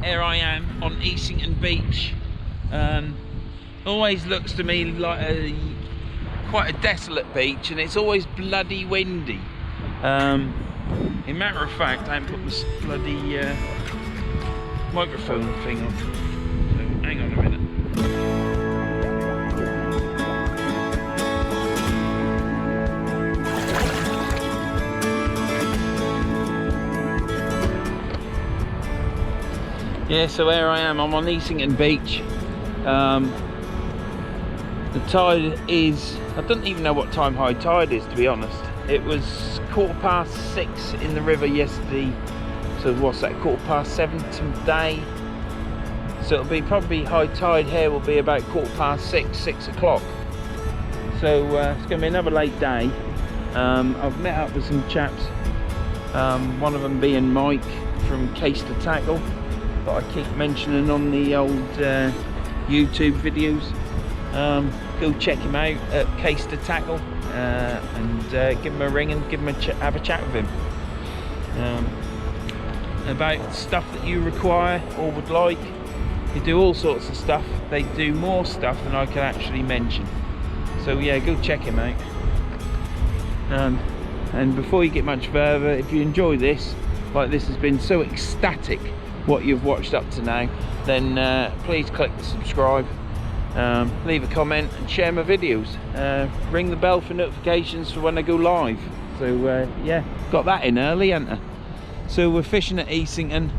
here I am on Easington Beach. Always looks to me like quite a desolate beach, and it's always bloody windy. In matter of fact, I haven't put this bloody microphone thing on. So hang on a minute. Yeah, so here I am, I'm on Easington Beach. The tide is, I don't even know what time high tide is, to be honest. It was 6:15 in the river yesterday, so what's that, 7:15 today? So it'll be probably high tide here will be about 6:15, 6 o'clock. So it's going to be another late day. I've met up with some chaps, one of them being Mike from Case to Tackle, that I keep mentioning on the old YouTube videos. Go check him out at Case to Tackle, and give him a ring and give him have a chat with him about stuff that you require or would like. They do all sorts of stuff. They do more stuff than I can actually mention. So yeah, go check him out. And before you get much further, if you enjoy this, like this has been so ecstatic what you've watched up to now, then please click the subscribe, leave a comment and share my videos. Ring the bell for notifications for when I go live. So yeah, got that in early, haven't I? So we're fishing at Easington.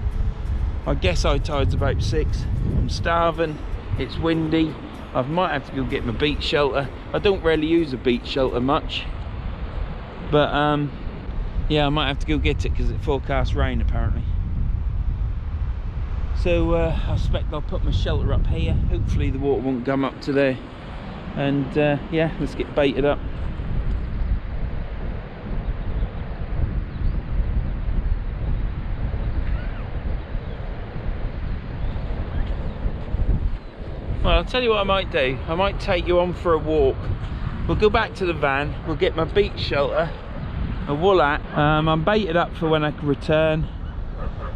I guess high tide's about 6. I'm starving, it's windy. I might have to go get my beach shelter. I don't really use a beach shelter much, but yeah, I might have to go get it because it forecasts rain apparently. So I suspect I'll put my shelter up here. Hopefully the water won't come up to there. And yeah, let's get baited up. Well, I'll tell you what I might do. I might take you on for a walk. We'll go back to the van. We'll get my beach shelter, a wool hat. I'm baited up for when I can return.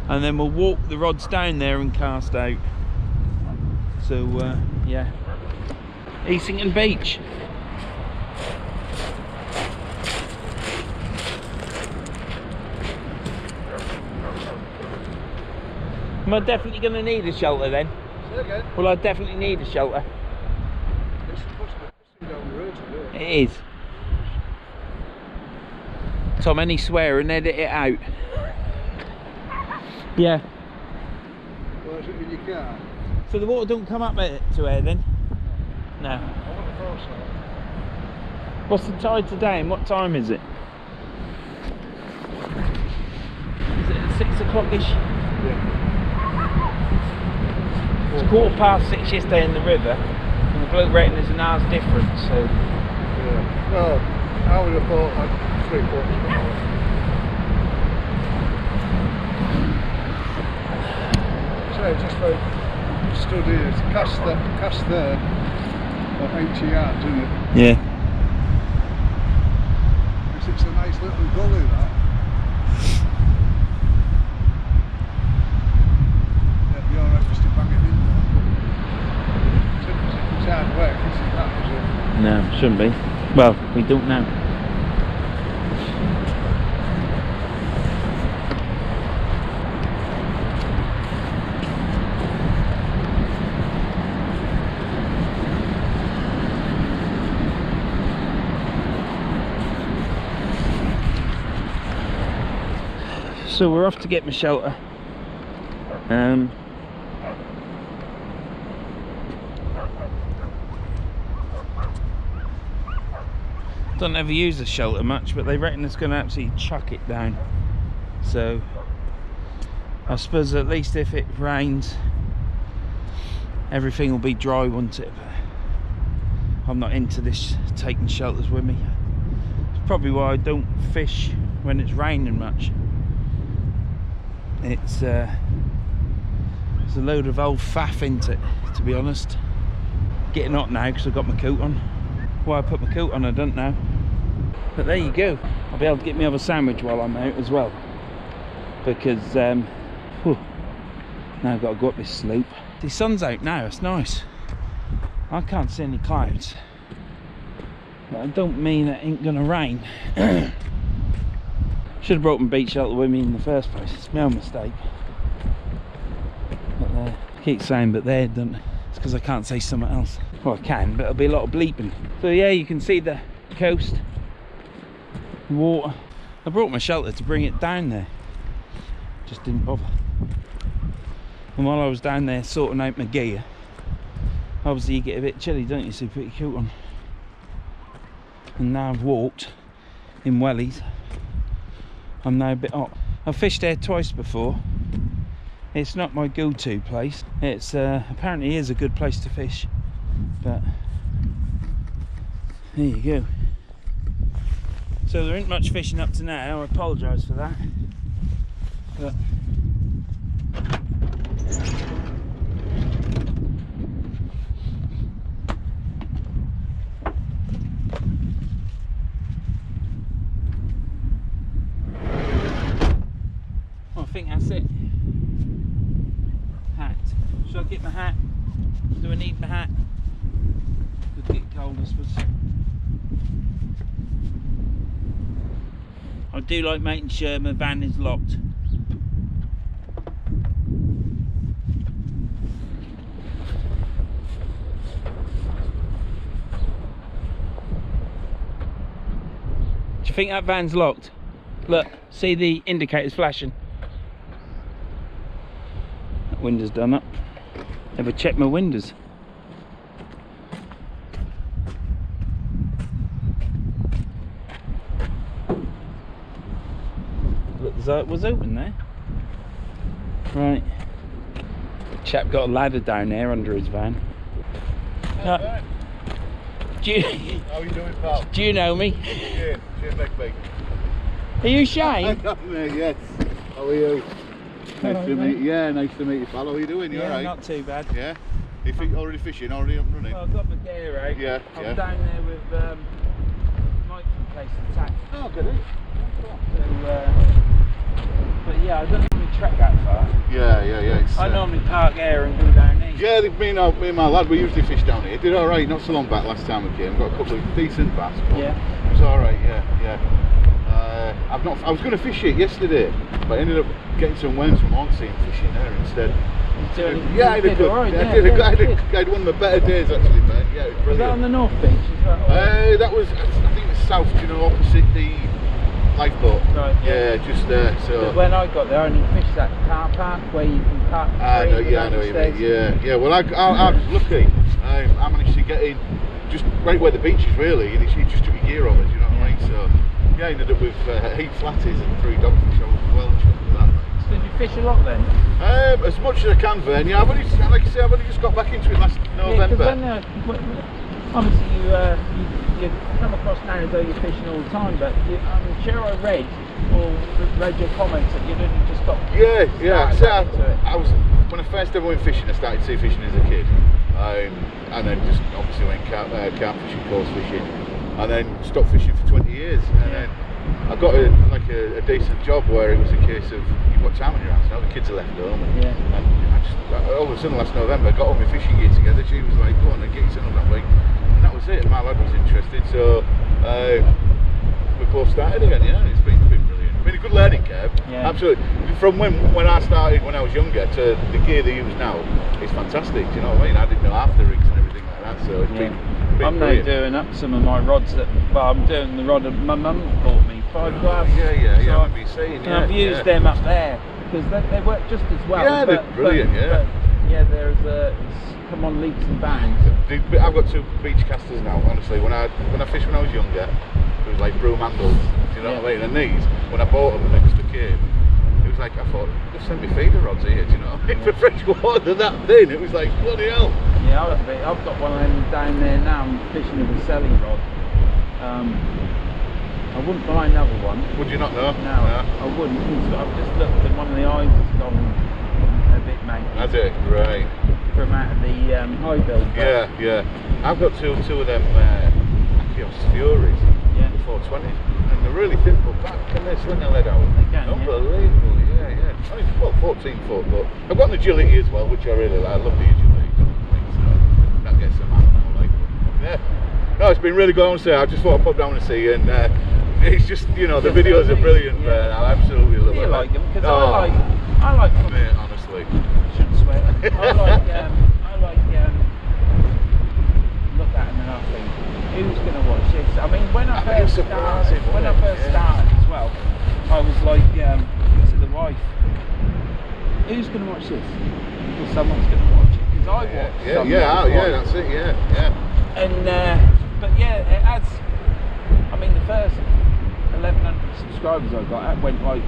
And then we'll walk the rods down there and cast out. So yeah, Easington Beach. Am I definitely going to need a shelter then? Say again? Well, I definitely need a shelter. It's supposed to be down the road, isn't it? It is. Tom, any swear and edit it out. Yeah. Well, is it in your car? So the water don't come up to here then? No. I want to throw some. What's the tide today and what time is it? Is it at 6 o'clock-ish? Yeah. It's 6:15 yesterday in the river, and the bloke reckon there's an hour's difference, so... Yeah. Well, I would have thought like 3/4 of an hour. Just like stood here, it's cast there, about 80 yards, isn't it? Yeah. Because it's a nice little gully, that. Yeah, you're right just to bang it in there. If it's hard work, isn't that, is it? No, shouldn't be. Well, we don't know. So we're off to get my shelter. Don't ever use the shelter much, but they reckon it's going to absolutely chuck it down. So I suppose at least if it rains, everything will be dry, won't it? But I'm not into this taking shelters with me. It's probably why I don't fish when it's raining much. It's a load of old faff, isn't it, to be honest. Getting hot now because I've got my coat on. Why I put my coat on I don't know, but there you go. I'll be able to get me other sandwich while I'm out as well, because Now I've got to go up this slope. The sun's out now, it's nice. I can't see any clouds. But I don't mean it ain't gonna rain. Should have brought my beach shelter with me in the first place. It's my own mistake. But I keep saying but there, don't I? It's because I can't say something else. Well, I can, but it'll be a lot of bleeping. So yeah, you can see the coast, the water. I brought my shelter to bring it down there. Just didn't bother. And while I was down there sorting out my gear, obviously you get a bit chilly, don't you? So you put your coat on. And now I've walked in wellies, I'm now a bit hot. I've fished there twice before. It's not my go-to place. It's apparently is a good place to fish, but there you go. So there ain't much fishing up to now. I apologise for that. But I think that's it. Hat. Should I get my hat? Do I need my hat? Could get cold, I suppose. I do like making sure my van is locked. Do you think that van's locked? Look, see the indicators flashing. That window's done up. Never checked my windows. Look, it was open there. Right. Chap got a ladder down there under his van. Do you, how are you doing, pal? Do you know me? Yeah, mate. Are you Shane? Yes. How are you? Nice to meet you. Yeah, nice to meet you, pal. How are you doing? You alright? Not too bad. Yeah. You think already fishing, already up and running? Well, I've got my gear out. Yeah. I'm down there with Mike from Place of Tax. Oh, good. So, but yeah, I don't normally trek that far. Yeah. I normally park here and go down here. Yeah, me and my lad, we usually fish down here. Did alright, not so long back last time we came. Got a couple of decent bass. Yeah. It was alright, yeah. I was going to fish it yesterday, but I ended up getting some worms from Hornsey and fishing there instead. Yeah, I had one of my better days actually, man. Yeah, it was brilliant. Was that on the North Beach? That was, I think it's south, opposite the lifeboat. Right. Yeah, just there. So when I got there, I only fished that car park where you can park. I know what you mean. Yeah. Well, I was lucky. I managed to get in just right where the beach is really, and you just took your gear over. Do you know what I mean? So yeah, I ended up with 8 flatties and 3 dogfish. I was well chuffed with that. So did you fish a lot then? As much as I can, Vern. Yeah, I've only just got back into it last November. Yeah, obviously you come across now as though you're fishing all the time, but I'm sure I read your comments that you'd only just got. Yeah. So I was when I first ever went fishing. I started sea fishing as a kid, and then just obviously went carp fishing, coarse fishing, and then stopped fishing for 20 years, and then I got a decent job where it was a case of you've got time on your hands now. The kids are left home, and I just all of a sudden last November I got all my fishing gear together. She was like, "Go on and get your son on that week," and that was it. My lad was interested, so we both started again. Yeah, it's been brilliant. It's been a good learning curve. Yeah. Absolutely. From when I started when I was younger to the gear they use now, it's fantastic. Do you know what I mean? I didn't know half the rigs and everything like that, so it's been I'm now doing up some of my rods I'm doing the rod that my mum bought me, 5 glass. Yeah, I remember you saying. And I've used them up there because they work just as well. Yeah, they're brilliant. It's come on leaps and bounds. I've got 2 beach casters now. Honestly, when I fished when I was younger, it was like broom handles. Do you know what I mean? And these, when I bought them next to came, it was like I thought, just send me feeder rods here. Do you know? For fresh water that thin, it was like bloody hell. Yeah, I've got one of them down there now. I'm fishing with a selling rod. I wouldn't buy another one. Would you not know? No, I wouldn't. I've just looked and one of the eyes has gone a bit manky. Has it? Right. From out of the high build. Yeah. I've got two of them Achios Furies. Yeah. The 420s. And they're really thin, but can they sling a lead out? They can. Unbelievable. Yeah. I mean, well, 14 foot, but I've got an agility as well, which I really like. I love the agility, so that gets some animal like. Yeah. No, it's been really good, honestly. I just thought I'd pop down and see you, and it's just, you know, the videos are brilliant, man. I absolutely love it. You like them? Because I like them. Mate, honestly. Shouldn't swear. I like look at them and I think, who's going to watch this? I mean, when I first started as well, I was like, to the wife, who's going to watch this? Well, someone's going to watch it, because I watch. That's it. Yeah. And but yeah, it has. I mean, the first 1,100 subscribers I got, that went like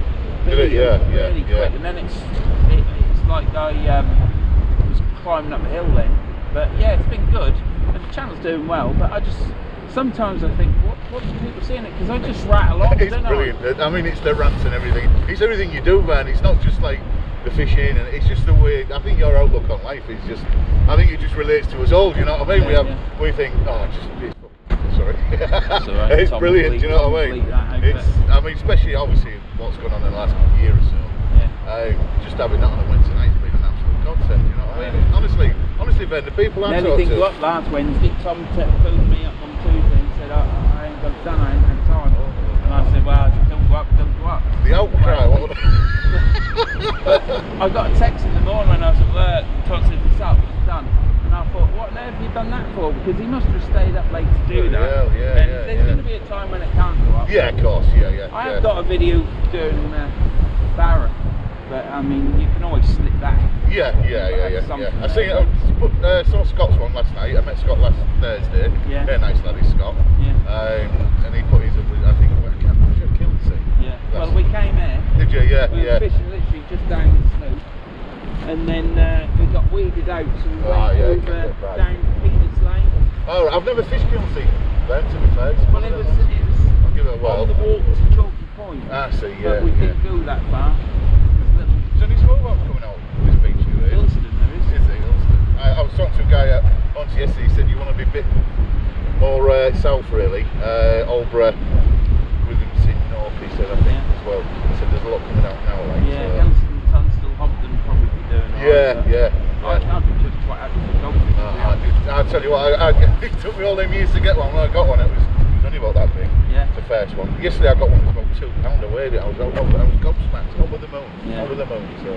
really quick, and then it's like I was climbing up a hill then. But yeah, it's been good, and the channel's doing well. But I just sometimes I think, what do people see in it? Because I just rattle on. It's brilliant. I mean, it's the rants and everything. It's everything you do, man. It's not just like the fishing, and it's just the way. I think your outlook on life is just. I think it just relates to us all. You know what I mean? We think, sorry. It's brilliant. Do you know what I mean? I mean, especially obviously what's going on in the last year or so. Just having that on a Wednesday night has been an absolute godsend. You know what I mean? Honestly, Ben, the people I'm talking to. Up last Wednesday, Tom phoned me up on Tuesday and said, I ain't got it done, I ain't had time. And I said, well, don't go up. The outcry. But I got a text in the morning when I was at work. Tom said, it's up, it's done. And I thought, what on earth have you done that for? Because he must have stayed up late to do that. There's going to be a time when it can't go up. Yeah, of course, I have got a video doing Barra, but I mean, you can always slip that. Yeah. I seen saw Scott's one last night. I met Scott last Thursday. Yeah. Very nice lad, he's Scott. Yeah. And he put his, I think, Kilnsey. Yeah. Well, we came here. Did you? Yeah. We were fishing literally just down the slope, and then we got weeded out, so we went over down Peter's Lane. Oh, I've never fished Kilnsey, Ben, to be fair. Well, it was I'll give it a whirl. on the walk to Chalky Point. I see, But we didn't go that far. Is there any small ones coming out this beach? Hillston, there is. Is there? Hillston? I was talking to a guy on yesterday. He said you want to be a bit more south, really. Aldborough, Withington, North. He said, I think as well. He said there's a lot coming out now. Like, Hillston, Tunstall, Hopton probably be doing. I'd be just quite happy for golfing. I'll tell you what. It took me all them years to get one. When I got one, it was only about that big. Yeah. It's the first one. Yesterday I got one that was about £2 away. I was gobsmacked, over the moon. So.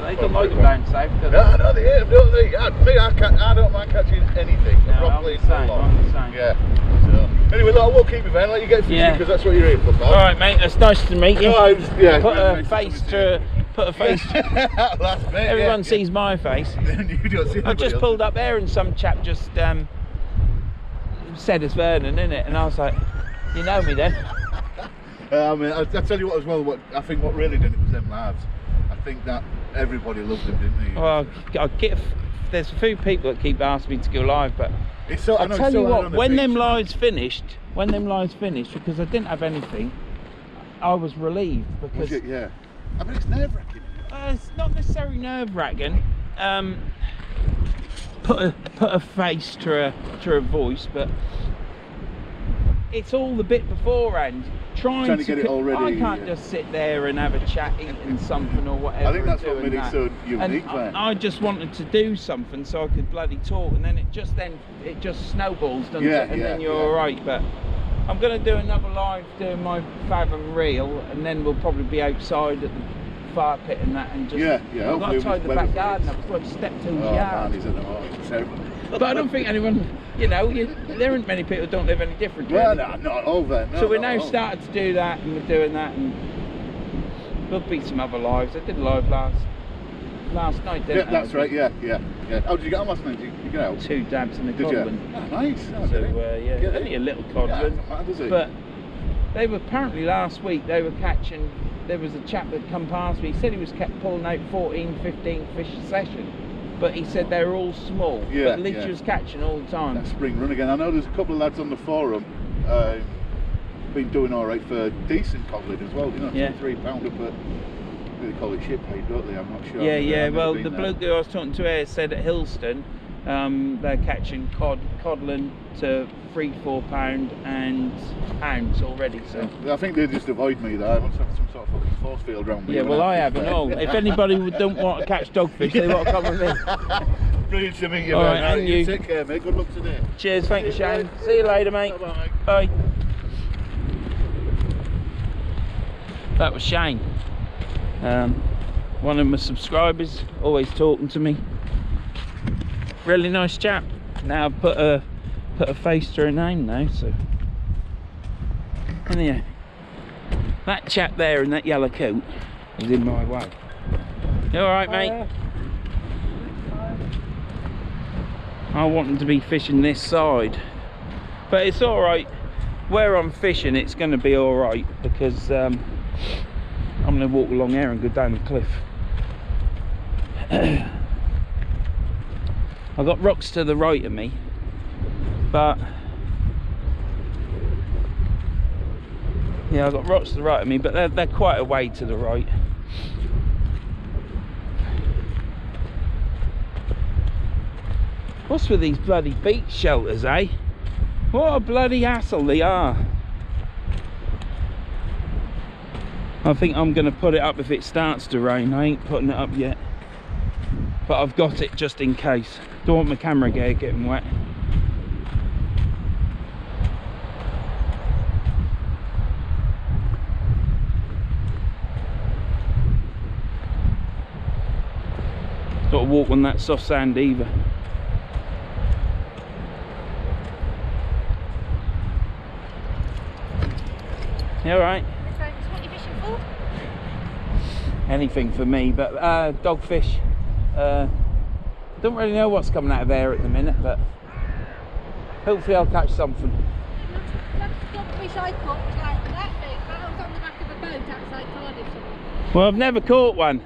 They don't like them down south, do they? No, they hate them, don't they? I don't mind catching anything. No, I'm the same. Yeah. So. Anyway, look, I won't keep you, Ben. Let you get fishing because that's what you're here for, pal. All right, mate. It's nice to meet you. Put a face to. Everyone sees my face. You don't see. I just pulled up there and some chap just said it's Vernon, innit? And I was like, you know me then? I mean, I'll tell you what as well. What really did it was them lads. I think that everybody loved them, didn't they? Well, there's a few people that keep asking me to go live, but I tell you what, when them lives finished, because I didn't have anything, I was relieved because. I mean, it's nerve-wracking. It's not necessarily nerve-wracking. Put a face to a voice, but it's all the bit beforehand. Trying to get it all ready. I can't just sit there and have a chat, eating something or whatever. I think that's what made it so unique, man. I just wanted to do something so I could bloody talk, and then it just snowballs, doesn't it? And then you're all right. But I'm going to do another live doing my Fathom reel, and then we'll probably be outside at the fire pit and that, and just I've got to tie the back garden up before I step to his yard. It's terrible. But I don't think anyone, there aren't many people who don't live any different. Well, no, not over. So we're now starting to do that, and we're doing that, and there'll be some other lives. I did a live last night, didn't I? That's right. Yeah. Oh, did you get on last night? Did you get out? 2 dabs in the codlin. Oh, nice. So only a little codlin. But they were apparently last week. They were catching. There was a chap that come past me. He said he was kept pulling out 14, 15 fish a session. But he said they were all small. But at least he was catching all the time. That spring run again. I know there's a couple of lads on the forum been doing all right for decent codlin as well. 2 or £3 up at. They call it ship paid, don't they? I'm not sure. Well, the bloke who I was talking to here said at Hillston, They're catching codlin to £3-4 and hounds already. So I think they just avoid me though. I want to have some sort of fucking force field around me. yeah, well I haven't all. If anybody don't want to catch dogfish, they want to come with me. Brilliant to meet you. All right, and you. Take care, mate. Good luck today. Cheers, thank you, Shane. See you later, mate. Bye-bye. Bye. That was Shane. One of my subscribers, always talking to me. Really nice chap. Now I've put a face to a name now, so anyhow, that chap there in that yellow coat is in my way. You alright, mate? Yeah. I want them to be fishing this side, but it's alright. Where I'm fishing, it's going to be alright because I'm going to walk along here and go down the cliff. I've got rocks to the right of me, but yeah, I've got rocks to the right of me, but they're quite a way to the right. What's with these bloody beach shelters, eh? What a bloody hassle they are. I think I'm going to put it up if it starts to rain. I ain't putting it up yet, but I've got it just in case. Don't want my camera gear getting wet. Got to walk on that soft sand either. You alright? What are you fishing for? Anything for me, but dogfish. Don't really know what's coming out of there at the minute, but hopefully I'll catch something. That's the dogfish I caught was like that big. That was on the back of a boat outside Cardiff. Well, I've never caught one,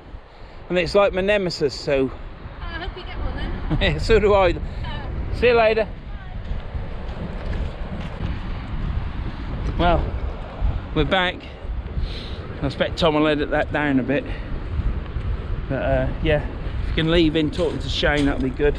and it's like my nemesis, so I hope you get one then. so do I. See you later. Well, we're back. I expect Tom will edit that down a bit, but yeah, if you can leave in talking to Shane, that'll be good.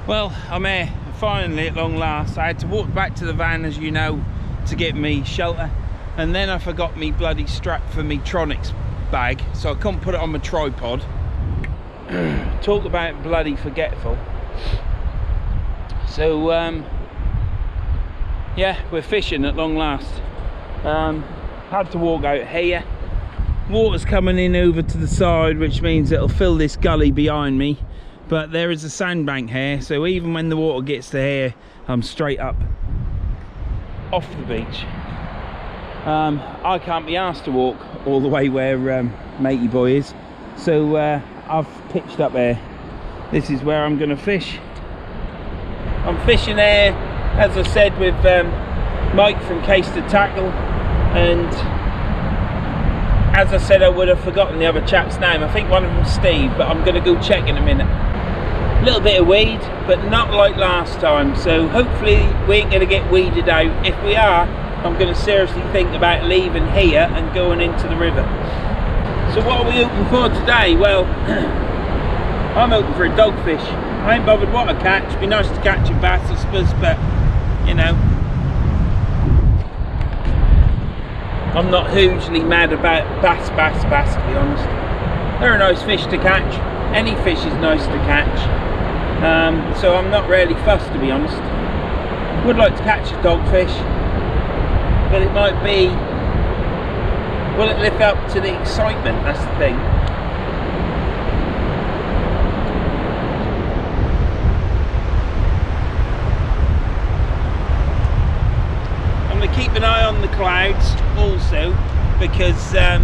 Well, I'm here finally at long last. I had to walk back to the van, as you know, to get me shelter, and then I forgot me bloody strap for me Tronics bag, so I couldn't put it on my tripod. Talk about bloody forgetful. So yeah, we're fishing at long last. Had to walk out here. Water's coming in over to the side, which means it'll fill this gully behind me, but there is a sandbank here, so even when the water gets to here, I'm straight up off the beach. I can't be asked to walk all the way where matey boy is, so I've pitched up there. This is where I'm going to fish. I'm fishing there, as I said, with Mike from Case to Tackle, and as I said, I would have forgotten the other chap's name. I think one of them's Steve, but I'm going to go check in a minute. A little bit of weed, but not like last time, so hopefully we ain't going to get weeded out. If we are, I'm going to seriously think about leaving here and going into the river. So what are we hoping for today? Well, I'm hoping for a dogfish. I ain't bothered what I catch. It'd be nice to catch a bass, I suppose, but you know, I'm not hugely mad about bass, to be honest. They're a nice fish to catch. Any fish is nice to catch. So I'm not really fussed, to be honest. Would like to catch a dogfish, but it might be, will it live up to the excitement? That's the thing. I'm going to keep an eye on the clouds also, because if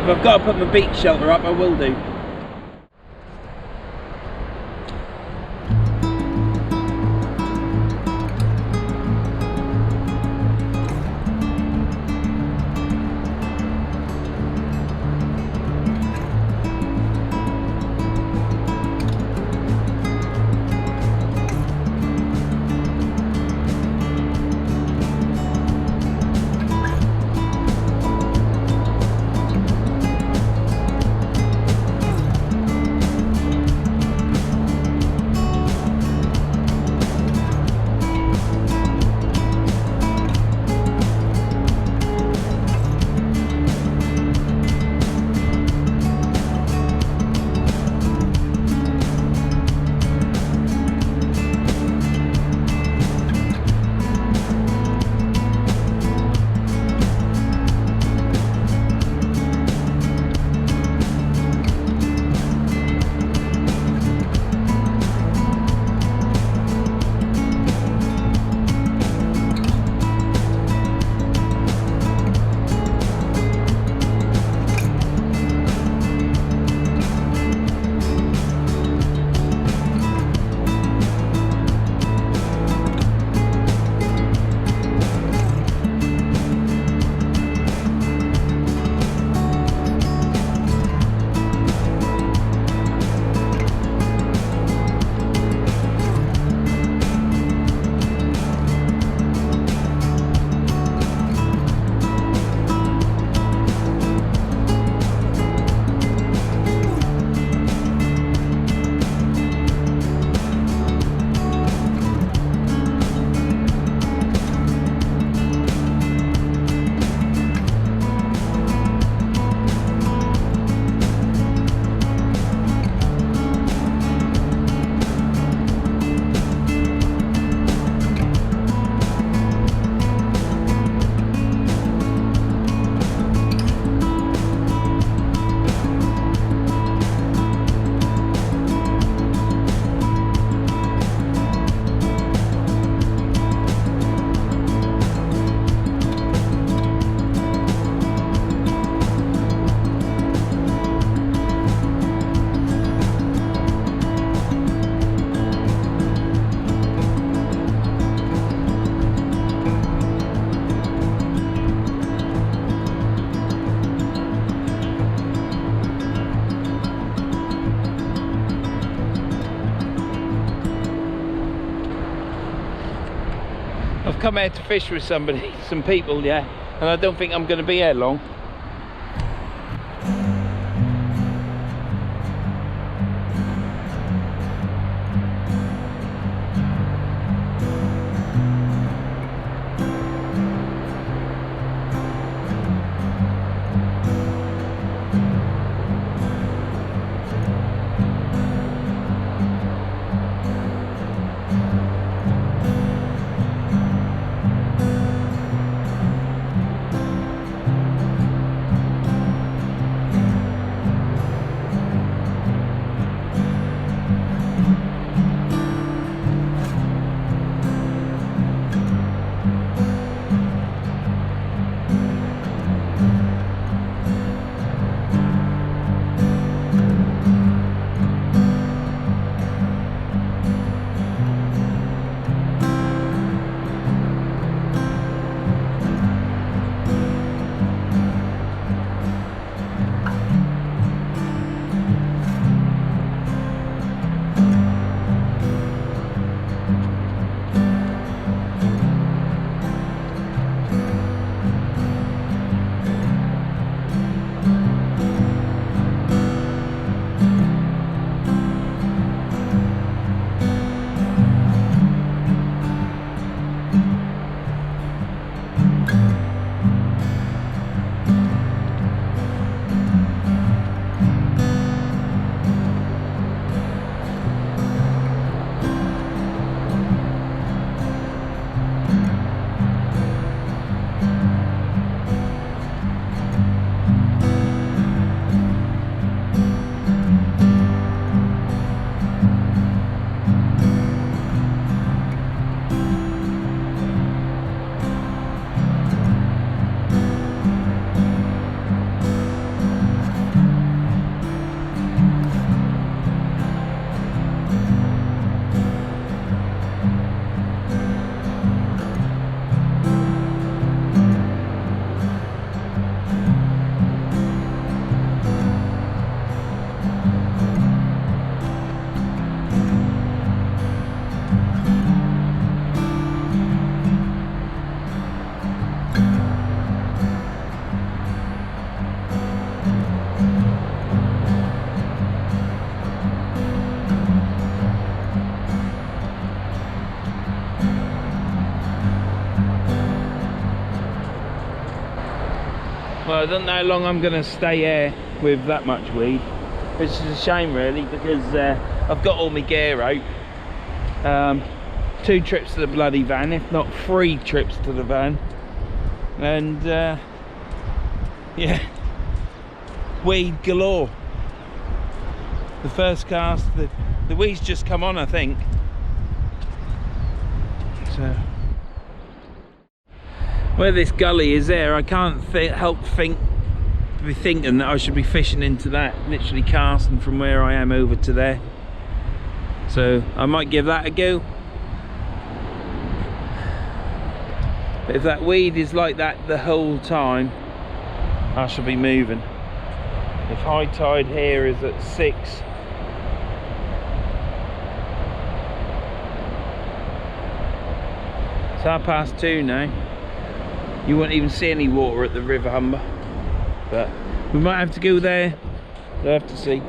I've got to put my beach shelter up, I will do. I've come here to fish with somebody, some people, yeah, and I don't think I'm going to be here long. Well, I don't know how long I'm going to stay here with that much weed, which is a shame really, because I've got all my gear out. 2 trips to the bloody van, if not 3 trips to the van, and yeah, weed galore. The first cast, the weed's just come on, I think. So where this gully is there, I can't help be thinking that I should be fishing into that, literally casting from where I am over to there. So I might give that a go. But if that weed is like that the whole time, I shall be moving. If high tide here is at 6, it's 2:30 now. You won't even see any water at the River Humber, but we might have to go there. We'll have to see.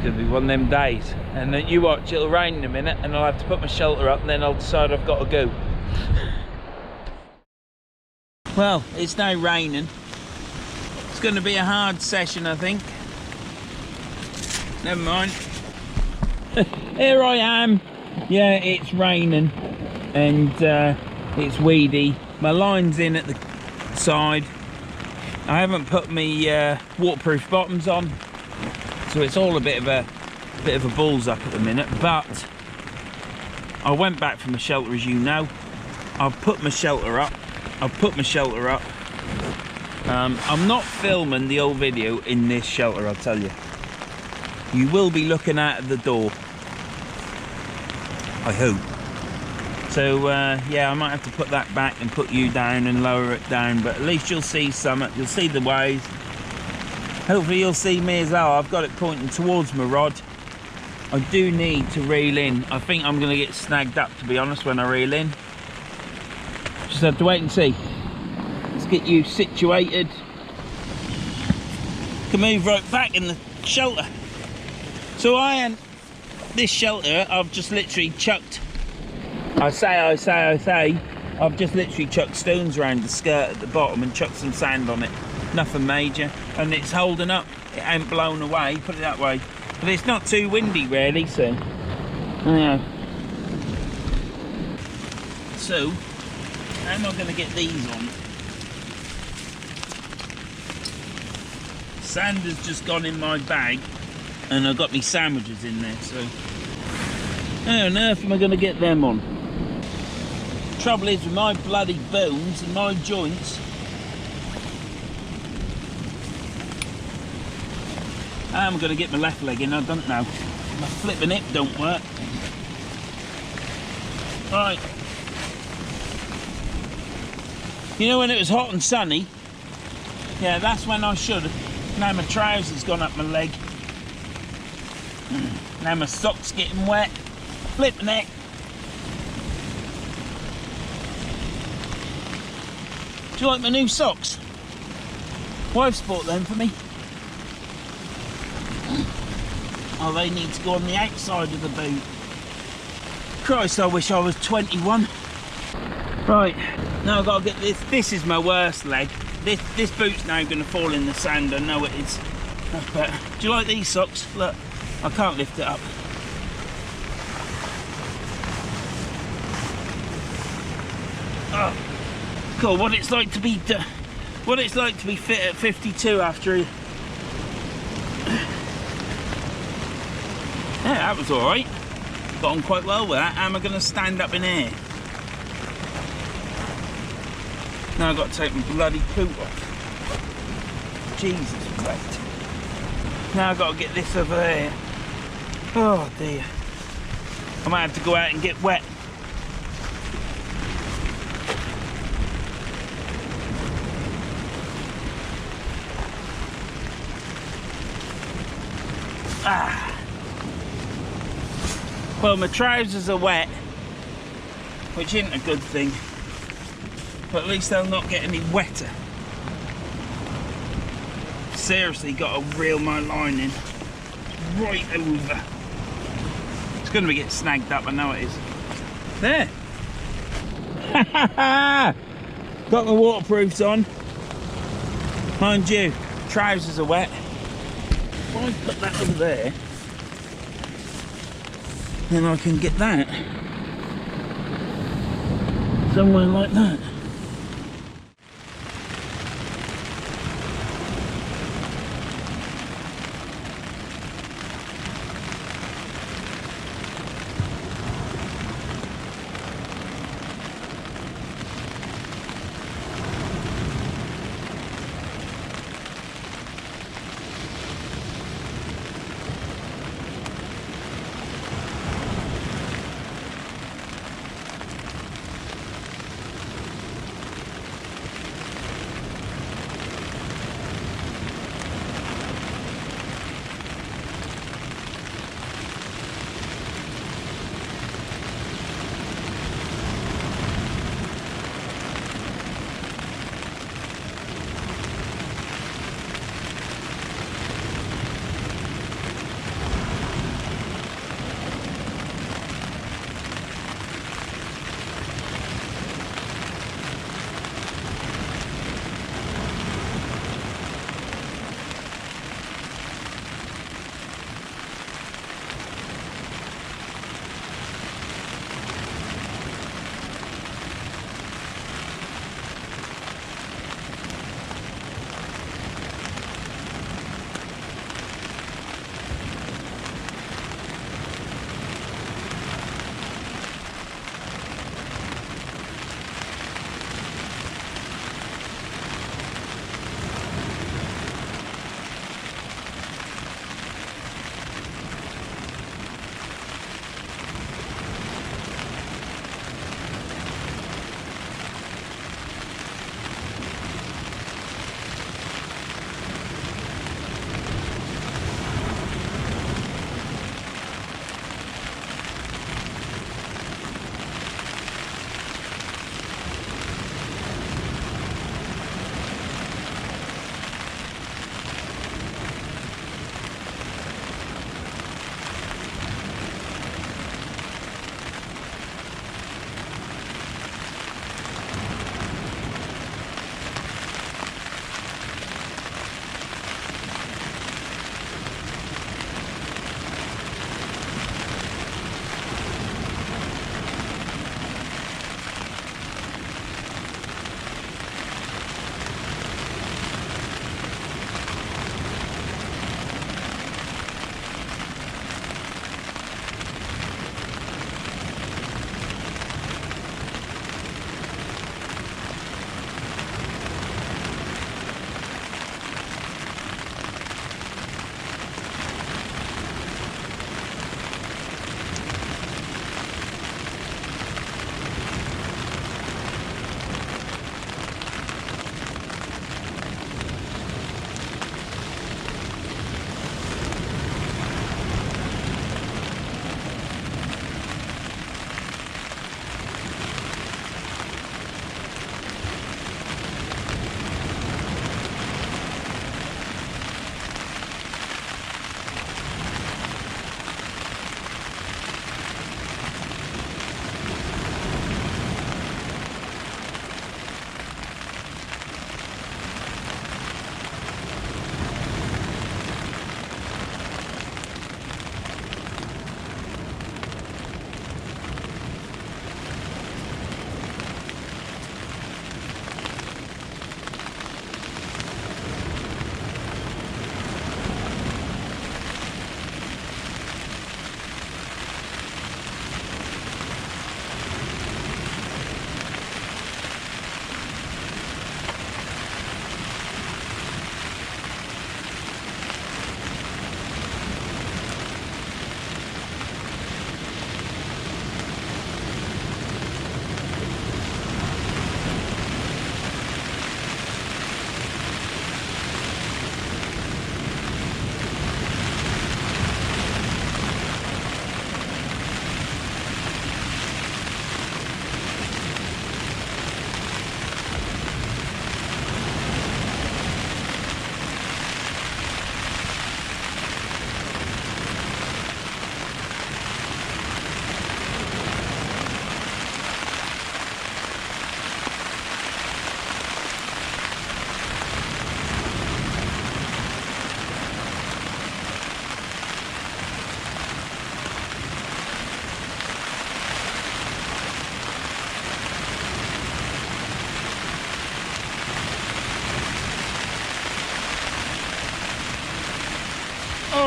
going to be one of them days. And then you watch, it'll rain in a minute and I'll have to put my shelter up and then I'll decide I've got to go. Well, it's now raining. It's going to be a hard session, I think. Never mind. Here I am. Yeah, it's raining and it's weedy. My line's in at the side. I haven't put my waterproof bottoms on, so it's all a bit of a balls up at the minute. But I went back from the shelter, as you know. I've put my shelter up. I'm not filming the old video in this shelter, I'll tell you. You will be looking out of the door, I hope. So yeah, I might have to put that back and put you down and lower it down, but at least you'll see something. You'll see the waves. Hopefully you'll see me as well. I've got it pointing towards my rod. I do need to reel in. I think I'm going to get snagged up, to be honest, when I reel in. Just have to wait and see. Let's get you situated. Can move right back in the shelter. So this shelter, I've just literally chucked, I say, I've just literally chucked stones around the skirt at the bottom and chucked some sand on it. Nothing major, and it's holding up. It ain't blown away, put it that way. But it's not too windy really, so yeah. So how am I going to get these on? Sand has just gone in my bag and I've got my sandwiches in there, so how on earth am I going to get them on? Trouble is with my bloody bones and my joints, how am I going to get my left leg in? I don't know. My flipping hip don't work. Right. You know when it was hot and sunny? Yeah, that's when I should have. Now my trousers gone up my leg. Now my socks getting wet. Flipping it. Do you like my new socks? Wife's bought them for me. Oh, they need to go on the outside of the boot. Christ, I wish I was 21. Right, now I've got to get this. This is my worst leg. This boot's now going to fall in the sand, I know it is. But do you like these socks? Look, I can't lift it up. Oh, cool. What it's like to be fit at 52 after. Yeah, that was all right. Got on quite well with that. How am I going to stand up in here? Now I've got to take my bloody coat off. Jesus Christ. Now I've got to get this over there. Oh dear. I might have to go out and get wet. Ah. Well, my trousers are wet, which isn't a good thing. But at least they'll not get any wetter. Seriously, got to reel my line in right over. It's going to be getting snagged up, I know it is. There. Got my waterproofs on. Mind you, trousers are wet. If I put that over there, then I can get that somewhere like that.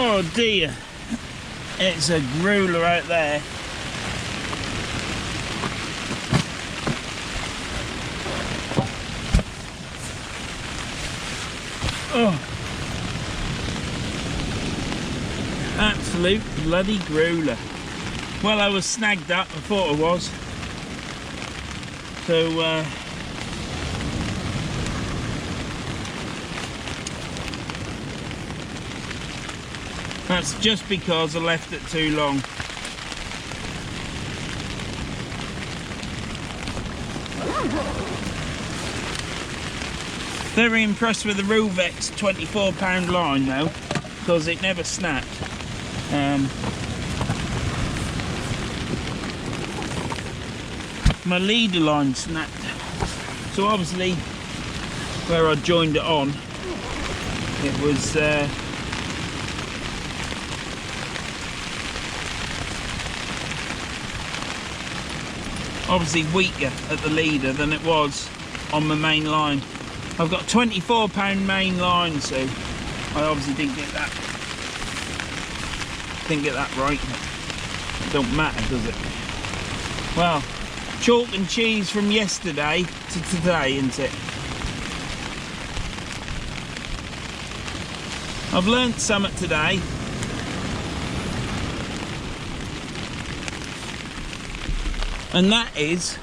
Oh dear, it's a grueler out there. Oh, absolute bloody grueler. Well, I was snagged up, I thought I was. So, that's just because I left it too long. Very impressed with the Ruvex £24 line though, because it never snapped. My leader line snapped, so obviously where I joined it on, it was obviously weaker at the leader than it was on my main line. I've got £24 main line, so I obviously didn't get that right. It don't matter, does it? Well, chalk and cheese from yesterday to today, isn't it? I've learnt something today. And that is,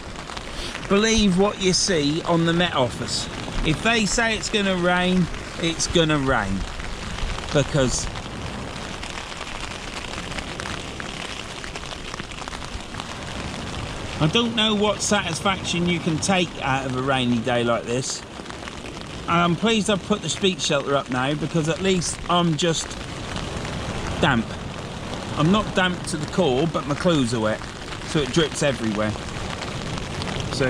believe what you see on the Met Office. If they say it's going to rain, it's going to rain. Because I don't know what satisfaction you can take out of a rainy day like this. I'm pleased I've put the speech shelter up now, because at least I'm just damp. I'm not damp to the core, but my clothes are wet, so it drips everywhere. So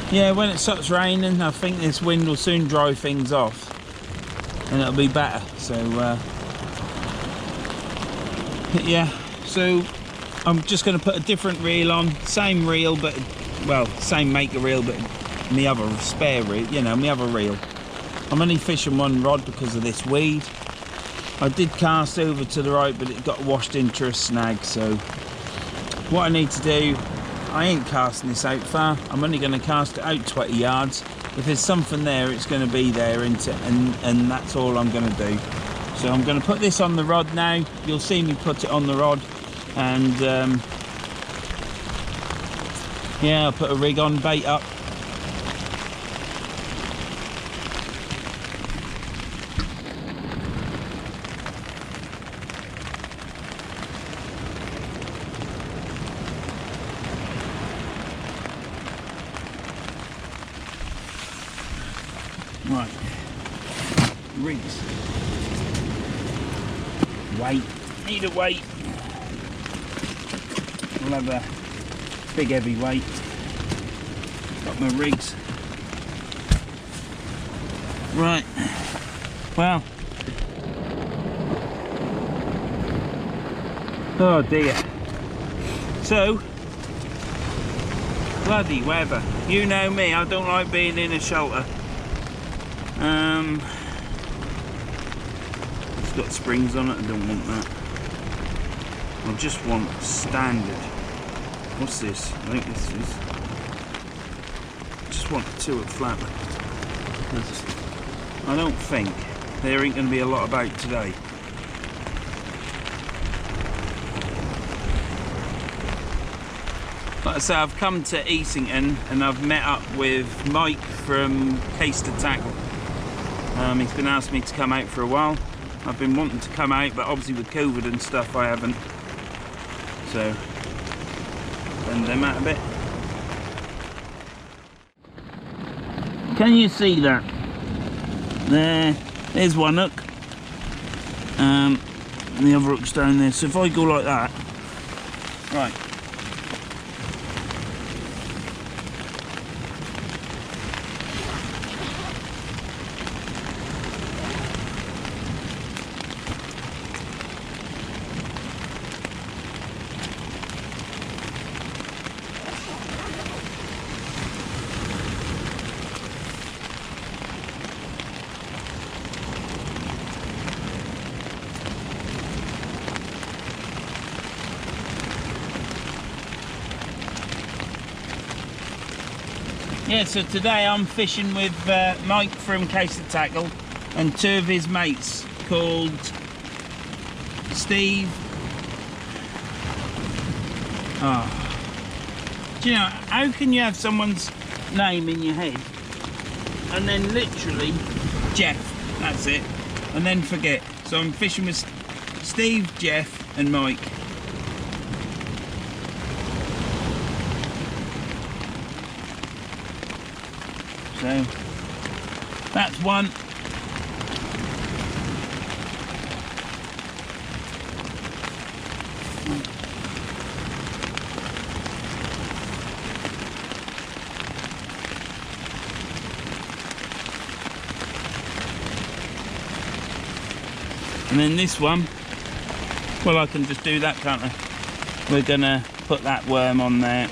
yeah, when it starts raining, I think this wind will soon dry things off and it'll be better. So yeah, so I'm just going to put a different reel on, same reel, but well, same maker reel, but me other spare reel, you know, me other reel. I'm only fishing one rod because of this weed. I did cast over to the right, but it got washed into a snag. So what I need to do, I ain't casting this out far. I'm only going to cast it out 20 yards. If there's something there, it's going to be there, isn't it? And that's all I'm going to do. So I'm going to put this on the rod now. You'll see me put it on the rod, and yeah, I'll put a rig on, bait up. Right, rigs, weight, need a weight. We'll have a big heavy weight. Got my rigs. Right, well, oh dear. So, bloody weather. You know me, I don't like being in a shelter. It's got springs on it, I don't want that. I just want standard. What's this? I think this is. I just want a 2 at flat. I don't think there ain't going to be a lot about today. Like I say, I've come to Easington and I've met up with Mike from Case to Tackle. He's been asking me to come out for a while. I've been wanting to come out, but obviously with COVID and stuff I haven't. So, bend them out a bit. Can you see that? There's one hook. And the other hook's down there. So if I go like that, right. Yeah, so today I'm fishing with Mike from Case of Tackle and two of his mates called Steve. Do you know, how can you have someone's name in your head and then literally Jeff, that's it, and then forget? So I'm fishing with Steve, Jeff and Mike. So that's one. And then this one, well, I can just do that, can't I? We're gonna put that worm on there.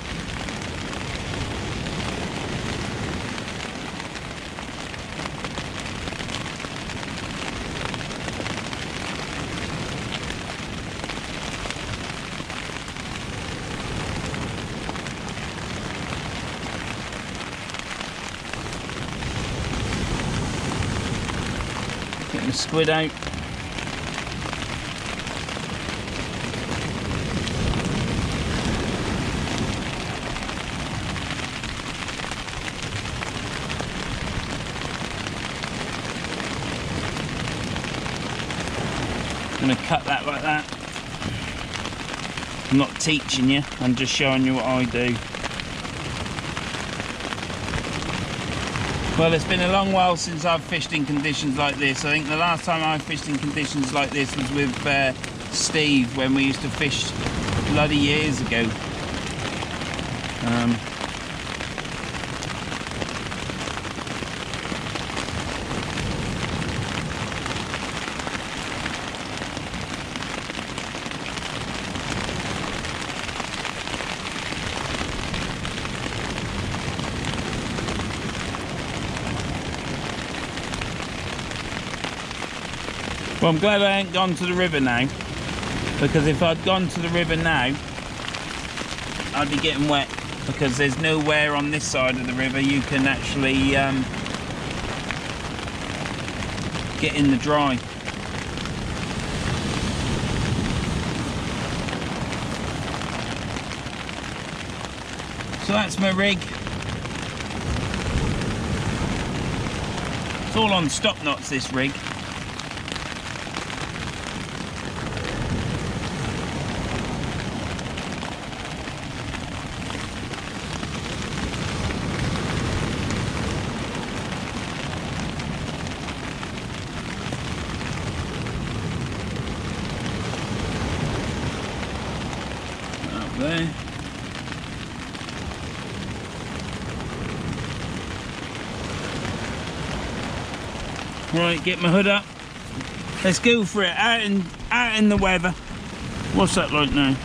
Getting the squid out. I'm going to cut that like that. I'm not teaching you, I'm just showing you what I do. Well, it's been a long while since I've fished in conditions like this. I think the last time I fished in conditions like this was with Steve when we used to fish bloody years ago. Well, I'm glad I ain't gone to the river now, because if I'd gone to the river now, I'd be getting wet, because there's nowhere on this side of the river you can actually get in the dry. So that's my rig. It's all on stop knots, this rig. There. Right, get my hood up. Let's go for it. Out in the weather. What's that like now?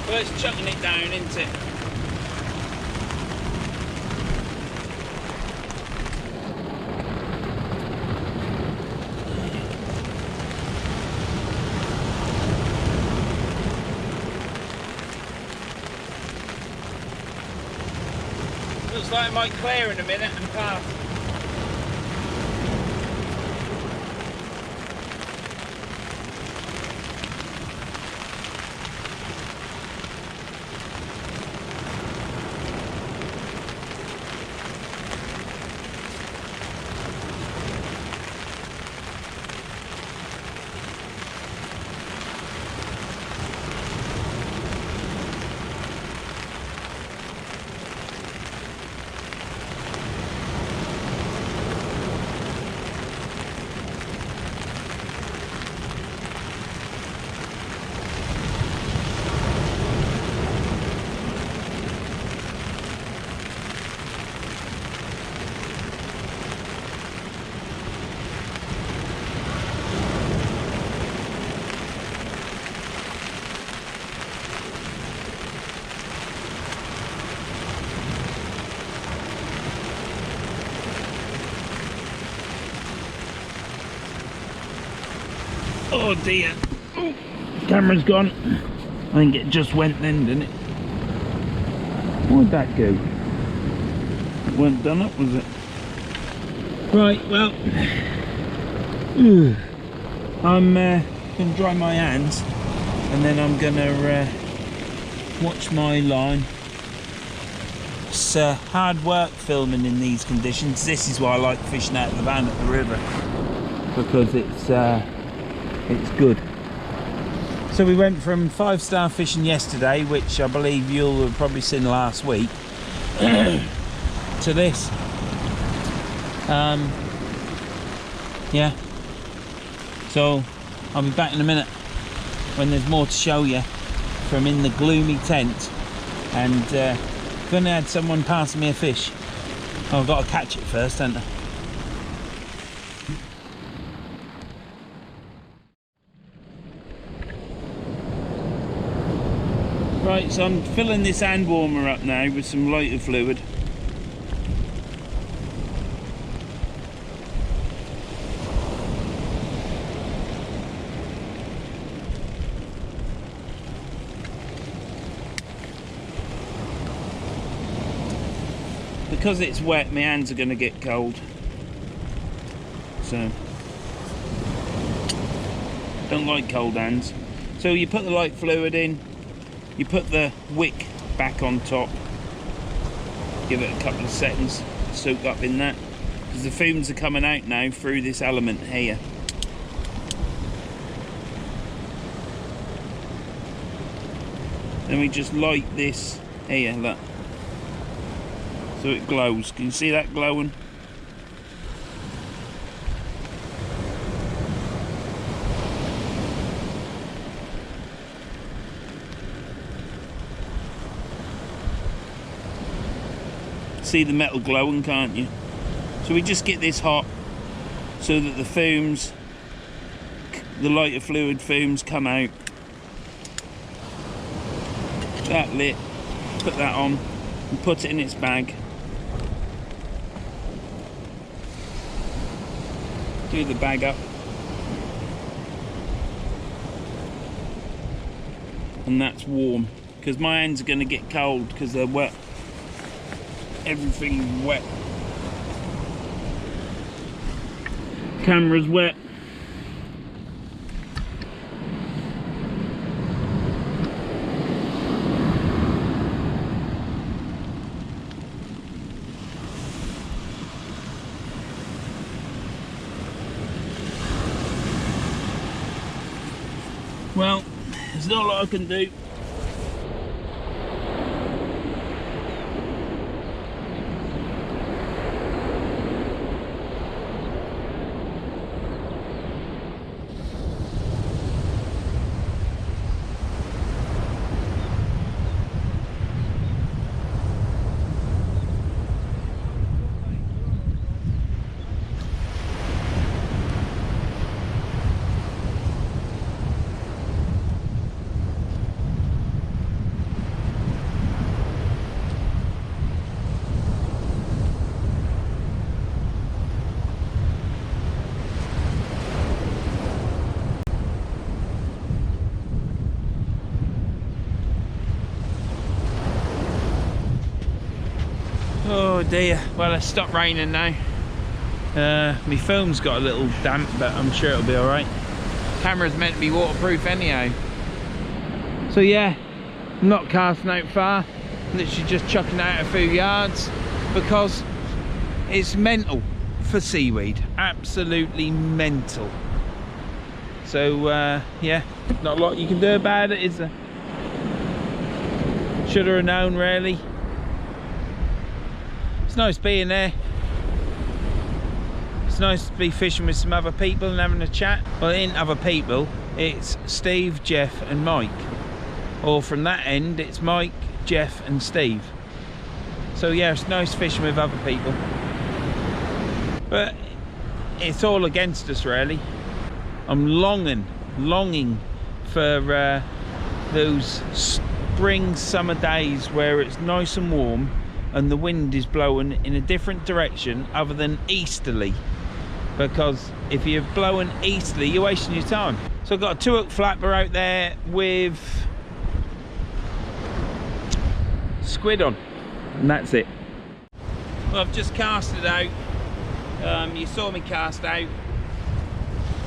Well, it's chucking it down, isn't it? Looks like it might clear in a minute and pass. Oh dear, oh, camera's gone. I think it just went then, didn't it? Where'd that go? It weren't done up, was it? Right, well, I'm going to dry my hands and then I'm going to watch my line. It's hard work filming in these conditions. This is why I like fishing out of the van at the river, because it's good. So we went from 5-star fishing yesterday, which I believe you'll have probably seen last week, to this. Yeah. So I'll be back in a minute when there's more to show you from in the gloomy tent, and gonna have someone passing me a fish. Oh, I've got to catch it first, haven't I? Right, so I'm filling this hand warmer up now with some lighter fluid. Because it's wet, my hands are going to get cold. So, don't like cold hands. So you put the light fluid in. You put the wick back on top, give it a couple of seconds to soak up in that, because the fumes are coming out now through this element here. Then we just light this here, look, so it glows. Can you see that glowing? See the metal glowing, can't you? So we just get this hot so that the fumes, the lighter fluid fumes, come out. That lit, put that on and put it in its bag. Do the bag up. And that's warm, because my hands are going to get cold because they're wet. Everything's wet. Camera's wet. Well, there's not a lot I can do. Oh dear. Well, it's stopped raining now. My phone's got a little damp, but I'm sure it'll be alright. Camera's meant to be waterproof anyhow. So yeah, I'm not casting out far. Literally just chucking out a few yards because it's mental for seaweed. Absolutely mental. So yeah, not a lot you can do about it, is there? Should have known, really. It's nice being there. It's nice to be fishing with some other people and having a chat. Well, it ain't other people, it's Steve, Jeff and Mike. Or from that end, it's Mike, Jeff and Steve. So yeah, it's nice fishing with other people. But it's all against us, really. I'm longing for those spring summer days where it's nice and warm and the wind is blowing in a different direction other than easterly, because if you're blowing easterly you're wasting your time. So I've got a 2-hook flapper out there with squid on, and that's it. Well, I've just cast it out. You saw me cast out,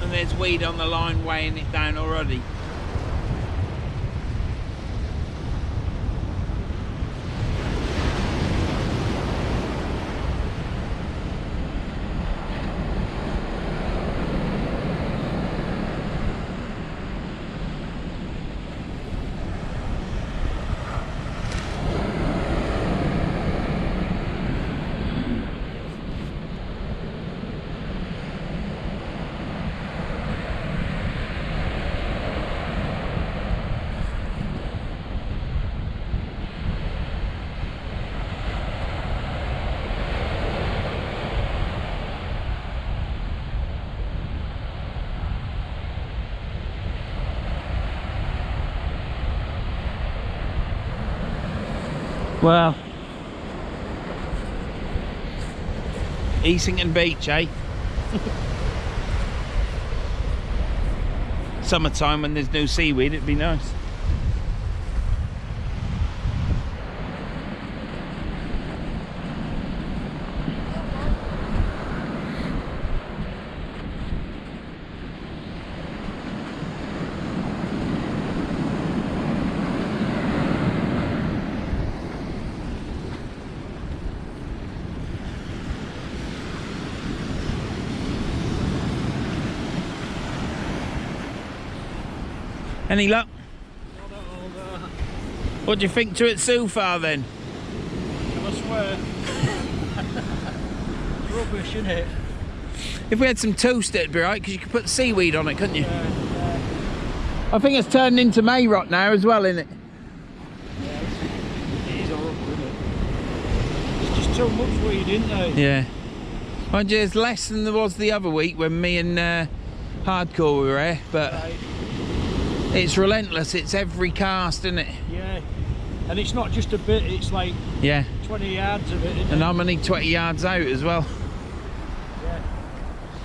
and there's weed on the line weighing it down already. Well, Easington Beach, eh? Summertime when there's no seaweed, it'd be nice. Any luck? What do you think to it so far then? I swear. Rubbish, isn't it? If we had some toast it'd be right, because you could put seaweed on it, couldn't you? Yeah. I think it's turning into May rot now as well, isn't it? Yeah, it is horrible, isn't it? It's just too much weed, isn't there? Yeah. Mind you, there's less than there was the other week when me and Hardcore were here, but Right. it's relentless. It's every cast, isn't it? Yeah. And it's not just a bit, it's like Yeah. 20 yards of it, isn't And it? I'm only 20 yards out as well. Yeah.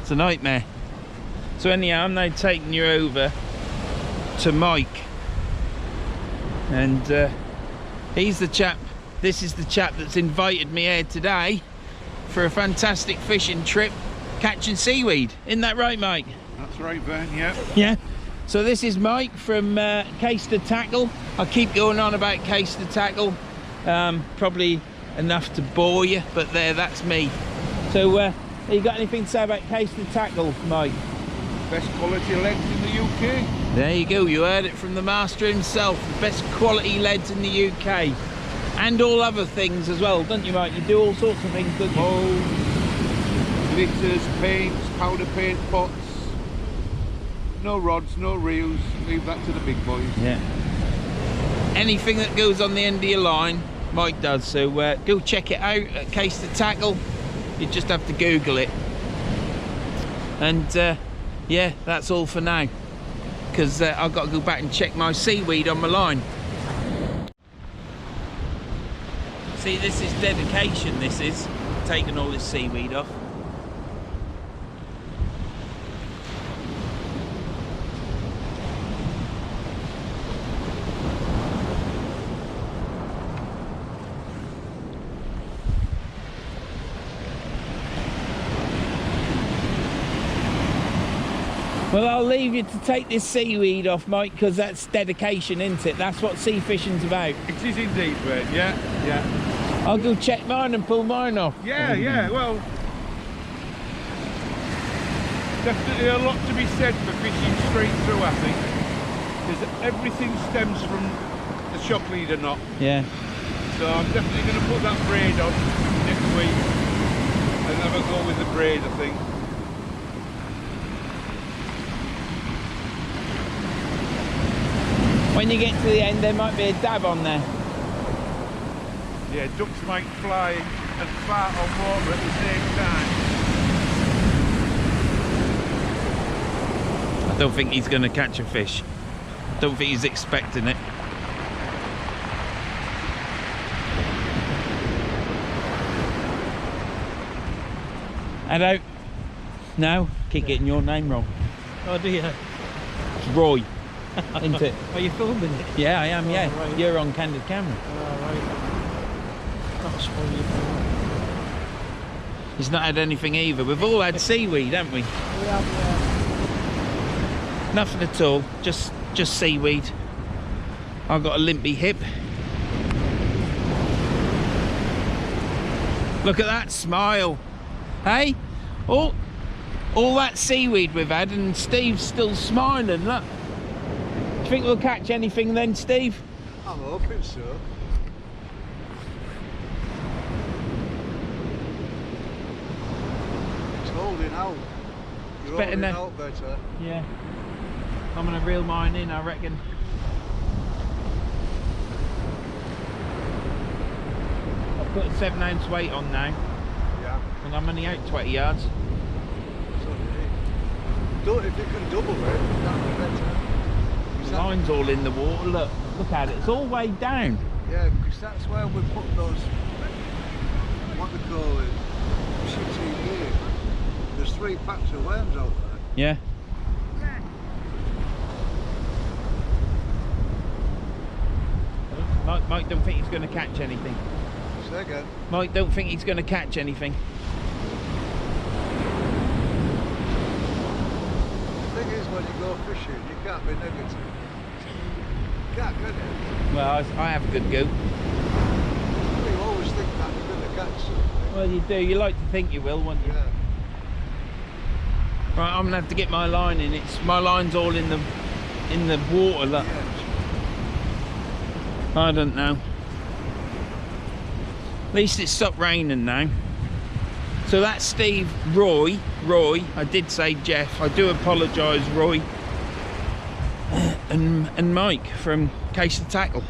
It's a nightmare. So anyhow, I'm now taking you over to Mike. And he's the chap, this is the chap that's invited me here today for a fantastic fishing trip, catching seaweed. Isn't that right, Mike? That's right, Vern, yeah. Yeah. So this is Mike from Case to Tackle. I keep going on about Case to Tackle. Probably enough to bore you, but there, that's me. So have you got anything to say about Case to Tackle, Mike? Best quality legs in the UK. There you go, you heard it from the master himself. The best quality leads in the UK. And all other things as well, don't you, Mike? You do all sorts of things, don't you? Molds, glitters, paints, powder paint pots. No rods, no reels. Leave that to the big boys. Yeah. Anything that goes on the end of your line, Mike does. So go check it out at Case to Tackle. You just have to Google it. And yeah, that's all for now. Because I've got to go back and check my seaweed on my line. See, this is dedication, this is. Taking all this seaweed off. Well, I'll leave you to take this seaweed off, Mike, because that's dedication, isn't it? That's what sea fishing's about. It is indeed, Vern, yeah. I'll go check mine and pull mine off. Yeah, well, definitely a lot to be said for fishing straight through, I think, because everything stems from the shock leader knot. Yeah. So I'm definitely going to put that braid on next week and have a go with the braid, I think. When you get to the end, there might be a dab on there. Yeah, ducks might fly and fart on water at the same time. I don't think he's going to catch a fish. Don't think he's expecting it. Hello? No, keep getting your name wrong. Oh, do you? It's Roy, isn't it? Are you filming it? Yeah, I am, yeah. right. You're on candid camera. Alright. That's what you do. He's not had anything either. We've all had seaweed, haven't we? We have, Nothing at all, just seaweed. I've got a limpy hip. Look at that smile. Hey? All that seaweed we've had and Steve's still smiling, look. Do you think we'll catch anything then, Steve? I'm hoping so. It's holding out. You're better holding now. out better. Yeah. I'm gonna reel mine in, I reckon. I've put a 7-ounce weight on now. Yeah. And I'm only out 20 yards. So if you can double it, that'd be better. The line's all in the water, look at it, it's all way down. Yeah, because that's where we put those, what they call it, CTV. There's 3 packs of worms out there. Yeah. Mike don't think he's going to catch anything. Say again. Mike don't think he's going to catch anything. The thing is, when you go fishing, you can't be negative. You can't, can you? Well, I have a good go. You always think that you're going to catch something. Well, you do. You like to think you will, won't you? Yeah. Right, I'm going to have to get my line in. My line's all in the water, look. Yeah. I don't know. At least it stopped raining now. So that's Steve, Roy, I did say Jeff, I do apologise, Roy, and Mike from Case of Tackle.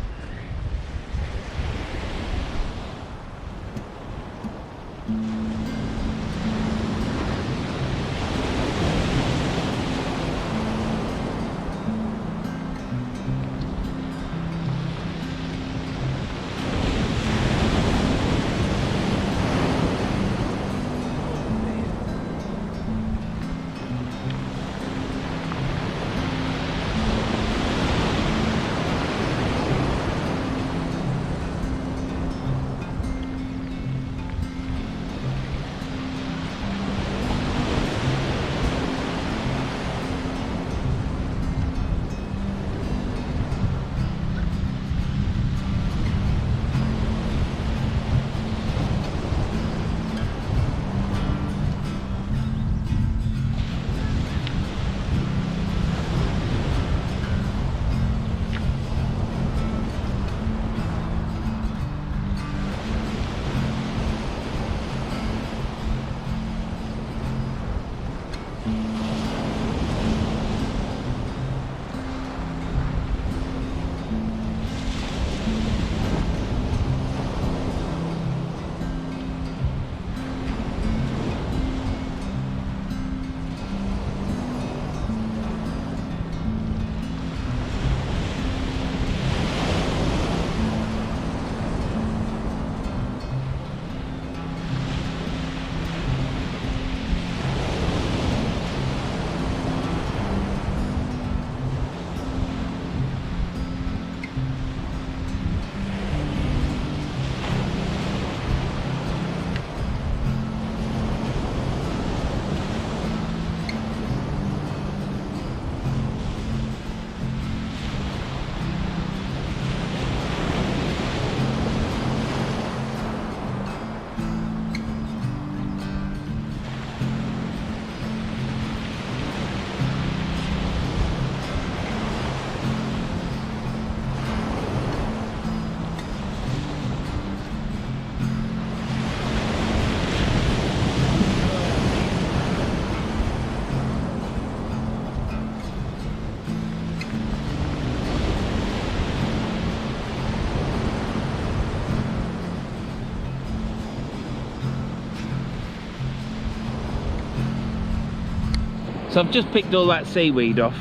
So I've just picked all that seaweed off.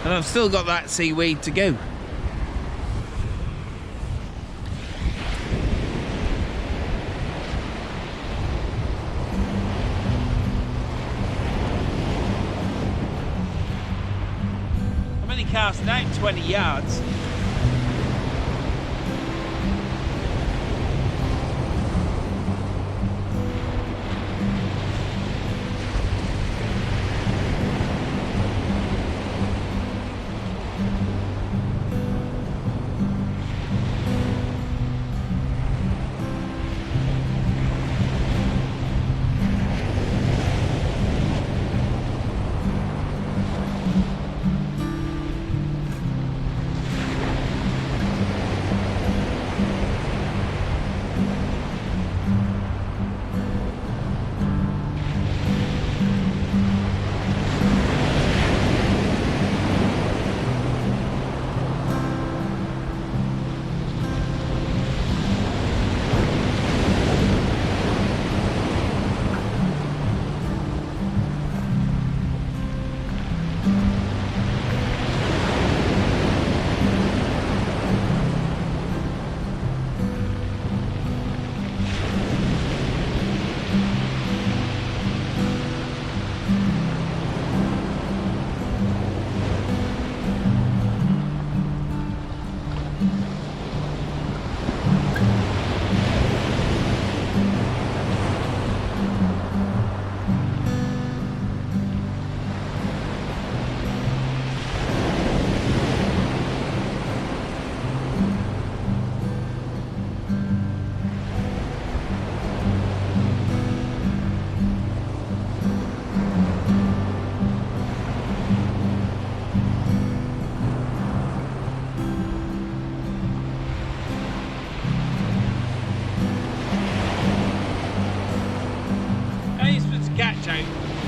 And I've still got that seaweed to go. I'm only casting out 20 yards.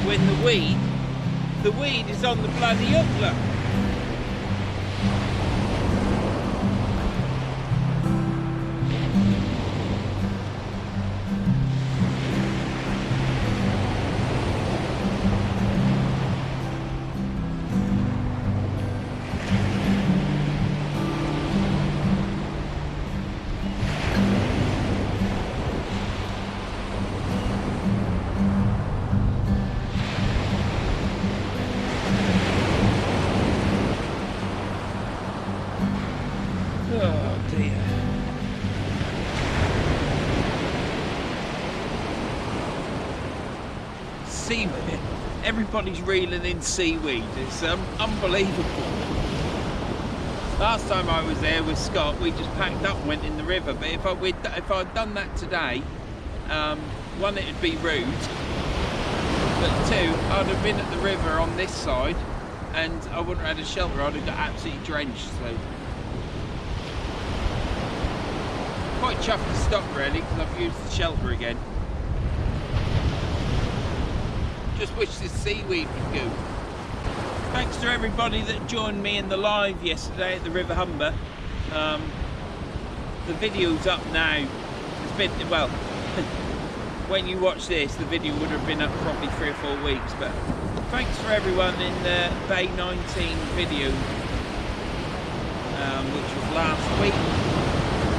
When the weed is on the bloody hook, look. Oh dear. Seaweed. Everybody's reeling in seaweed. It's unbelievable. Last time I was there with Scott, we just packed up and went in the river. But if I'd done that today, one, it'd be rude. But two, I'd have been at the river on this side, and I wouldn't have had a shelter. I'd have got absolutely drenched. So. Quite chuffed to stop really, because I've used the shelter again. Just wish this seaweed would go. Thanks to everybody that joined me in the live yesterday at the River Humber. The video's up now. It's been, well, when you watch this, the video would have been up probably 3 or 4 weeks, but thanks for everyone in the Bay 19 video, which was last week.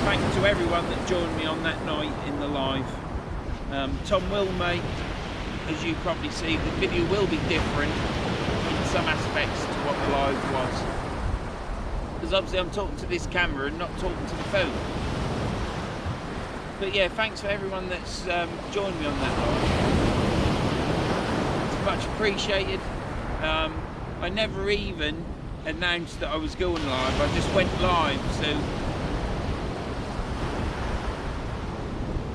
Thanks to everyone that joined me on that night in the live. Tom will, mate, as you probably see, the video will be different in some aspects to what the live was. Because obviously I'm talking to this camera and not talking to the phone. But yeah, thanks for everyone that's joined me on that live. It's much appreciated. I never even announced that I was going live, I just went live, so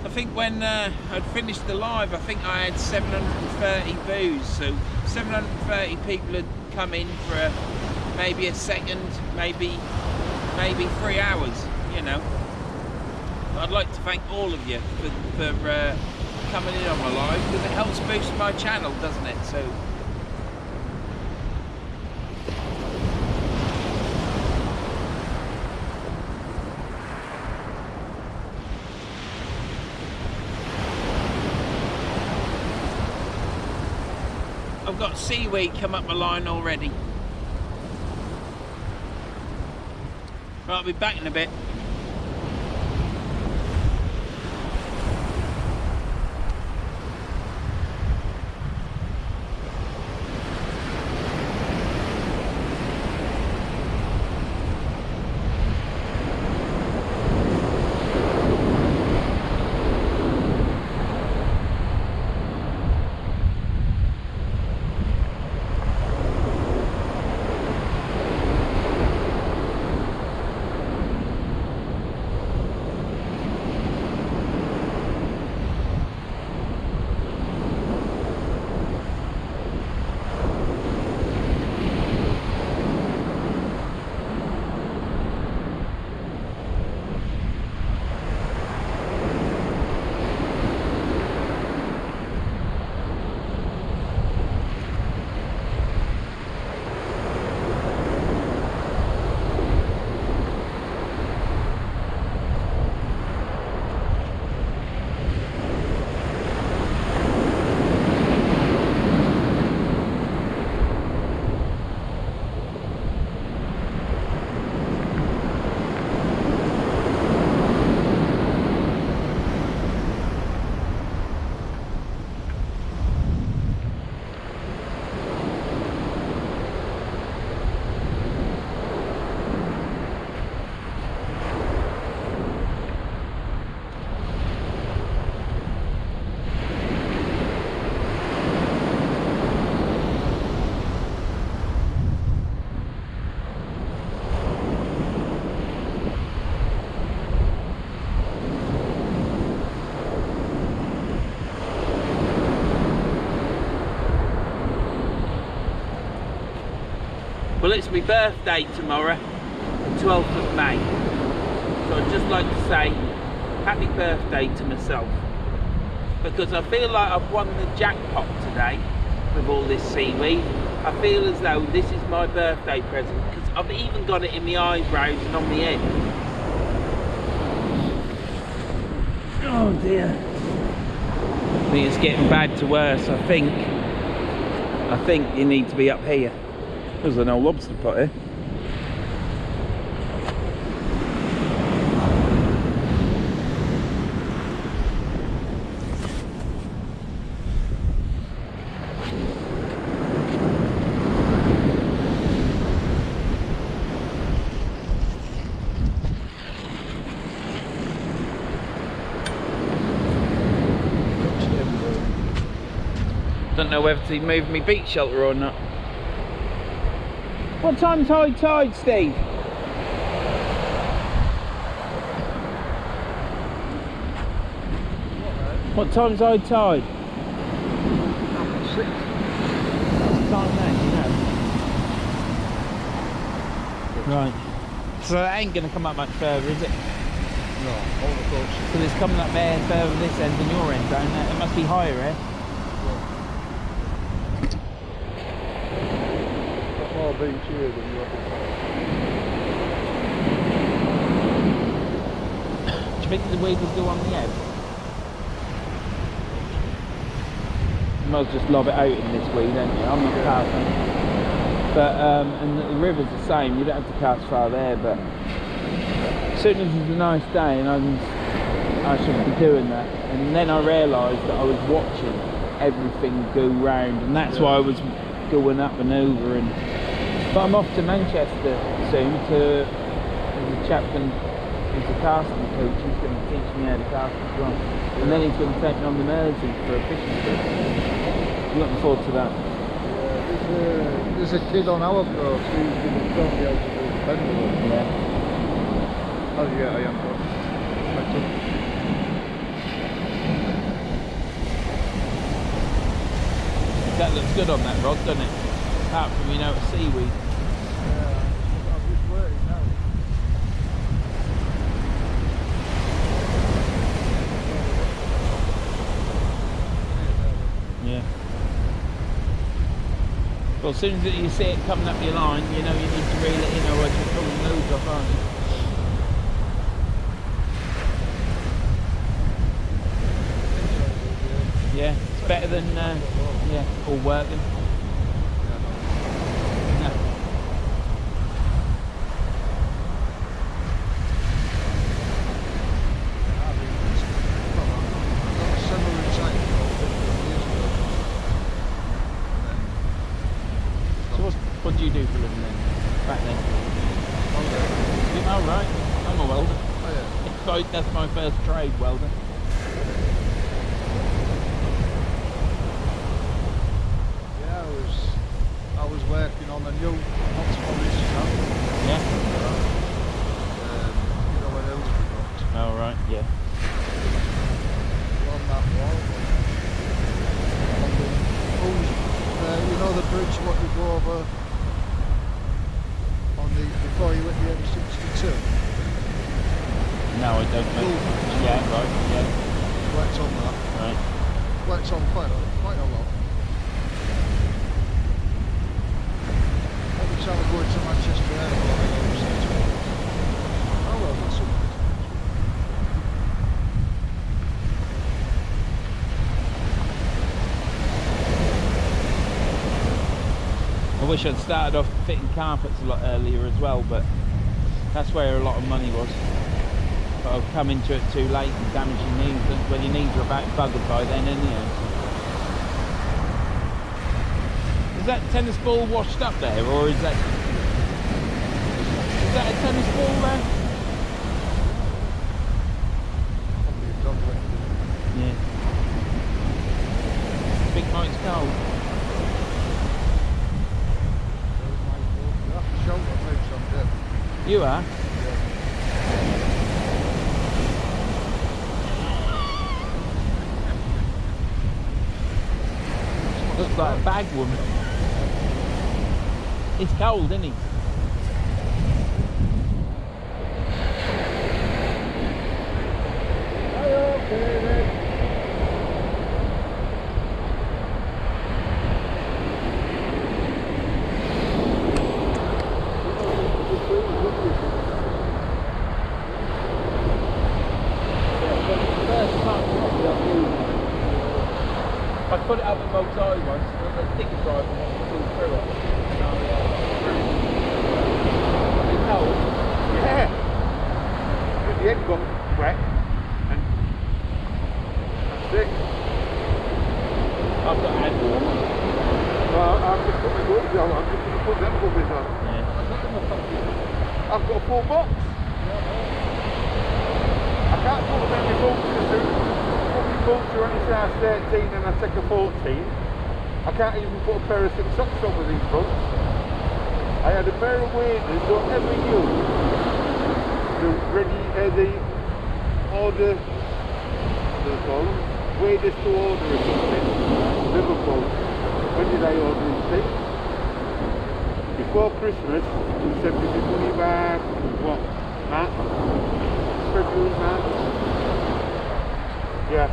I think when I'd finished the live, I think I had 730 views, so 730 people had come in for maybe a second, maybe 3 hours, you know. I'd like to thank all of you for coming in on my live, because it helps boost my channel, doesn't it? So I've got seaweed come up my line already. Right, I'll be back in a bit. Well, it's my birthday tomorrow, the 12th of May. So I'd just like to say happy birthday to myself, because I feel like I've won the jackpot today with all this seaweed. I feel as though this is my birthday present, because I've even got it in my eyebrows and on my head. Oh dear. I think it's getting bad to worse. I think you need to be up here. There's an old lobster pot here. Don't know whether to move my beach shelter or not. What time's high tide, Steve? What time's high tide? 6. What's the time now, you know? Right. So that ain't going to come up much further, is it? No, all the coast. So it's coming up there further this end than your end, don't it? It must be higher, eh? More beach here than you have. Do you think the weed will go on the ebb? You might just lob it out in this weed, don't you? I'm not casting. But, and the river's the same, you don't have to cast far there, but as soon as it's a nice day and I should be doing that. And then I realised that I was watching everything go round, and that's why I was going up and over. But I'm off to Manchester soon to, there's a chap who's a casting coach, he's going to teach me how to cast as well. And then he's going to take me on the Mersey for a fishing trip. I'm looking forward to that. Yeah, there's a kid on our course who's going to show me how to do the pendulum. Yeah. Oh yeah, I am. That looks good on that rod, doesn't it? Apart from, you know, it's seaweed. I'm just waiting now. Yeah. Well, as soon as you see it coming up your line, you know you need to reel it in, or else you're pulling loads off, aren't you? Yeah, it's better than, yeah, all working. I'm a welder. Oh, yeah. That's my first trade, welder. Yeah, I was working on a new Oxford shop. Yeah. You know where else we got? Oh right, yeah. On that wall. You know the bridge what you go over on the before you hit the M62? No, I don't know. Yeah, right, yeah. Worked on that. Right. Worked on quite a lot. Every time I go into Manchester Airport, I always say to me, oh well, that's something. I wish I'd started off fitting carpets a lot earlier as well, but that's where a lot of money was. But I've come into it too late and damaged your knees. Well, your knees are about buggered by then anyhow. Is that tennis ball washed up there, or is that a tennis ball there? Yeah. Big night's cold. You are? Looks like a bag woman. It's cold, isn't it? I put it up at Motai once, and the digger driver wants to pull through it. It's cold. Yeah. The end got wet, and that's it. I've got hand warm. Well, I've just put my gloves on. I'm just going to put them covers on. Yeah. I've got a full box. I can't put them in my boots because boots are only size 13 and I take a 14. I can't even put a pair of socks over these boots. I had a pair of waders don't ever use the order, what do they call them? Waders to order or something. Liverpool. When did I order these things? Before Christmas, we said we did money back, what, March? February, March? Yeah.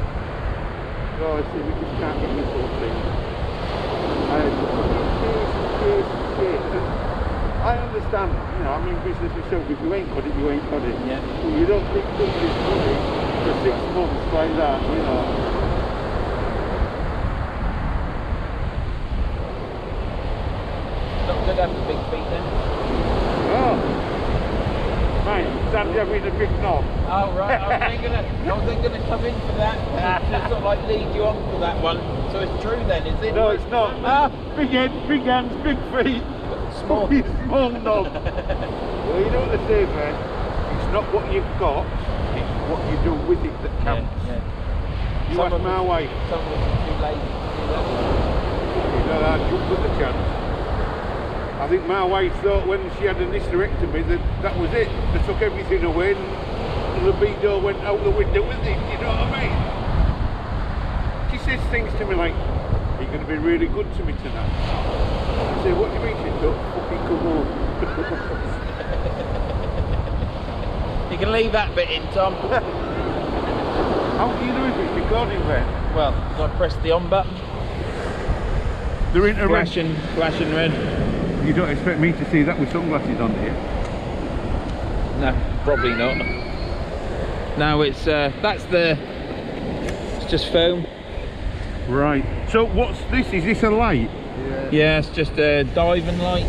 So I said, we just can't get this whole thing. I understand, you know, I'm in business myself, if you ain't got it, you ain't got it. Yeah. Well, you don't think somebody's money for 6 months like that, you know. Not good having big feet then. Oh. Mate, Sam's having a big knob. Oh right, I was then gonna come in for that to sort of like lead you on for that one. So it's true then, is it? No, it's not. Ah, big head, big hands, big feet. Small. Small knob. Well, you know what they say, man? It's not what you've got, it's what you do with it that counts. Yeah, yeah. You ask my wife. Some of us are too lazy to do that. You know, I jumped at the chance. I think my wife thought when she had an hysterectomy that was it. They took everything away and the libido went out the window with it, you know what I mean? She says things to me like, you're going to be really good to me tonight. I say, what do you mean? She don't fucking come home. You can leave that bit in, Tom. How do you do if it's recording then? Well, I press the on button. They're in a red. Flashing red. You don't expect me to see that with sunglasses on here? No, probably not. No, it's it's just foam. Right. So what's this? Is this a light? Yeah, it's just a diving light.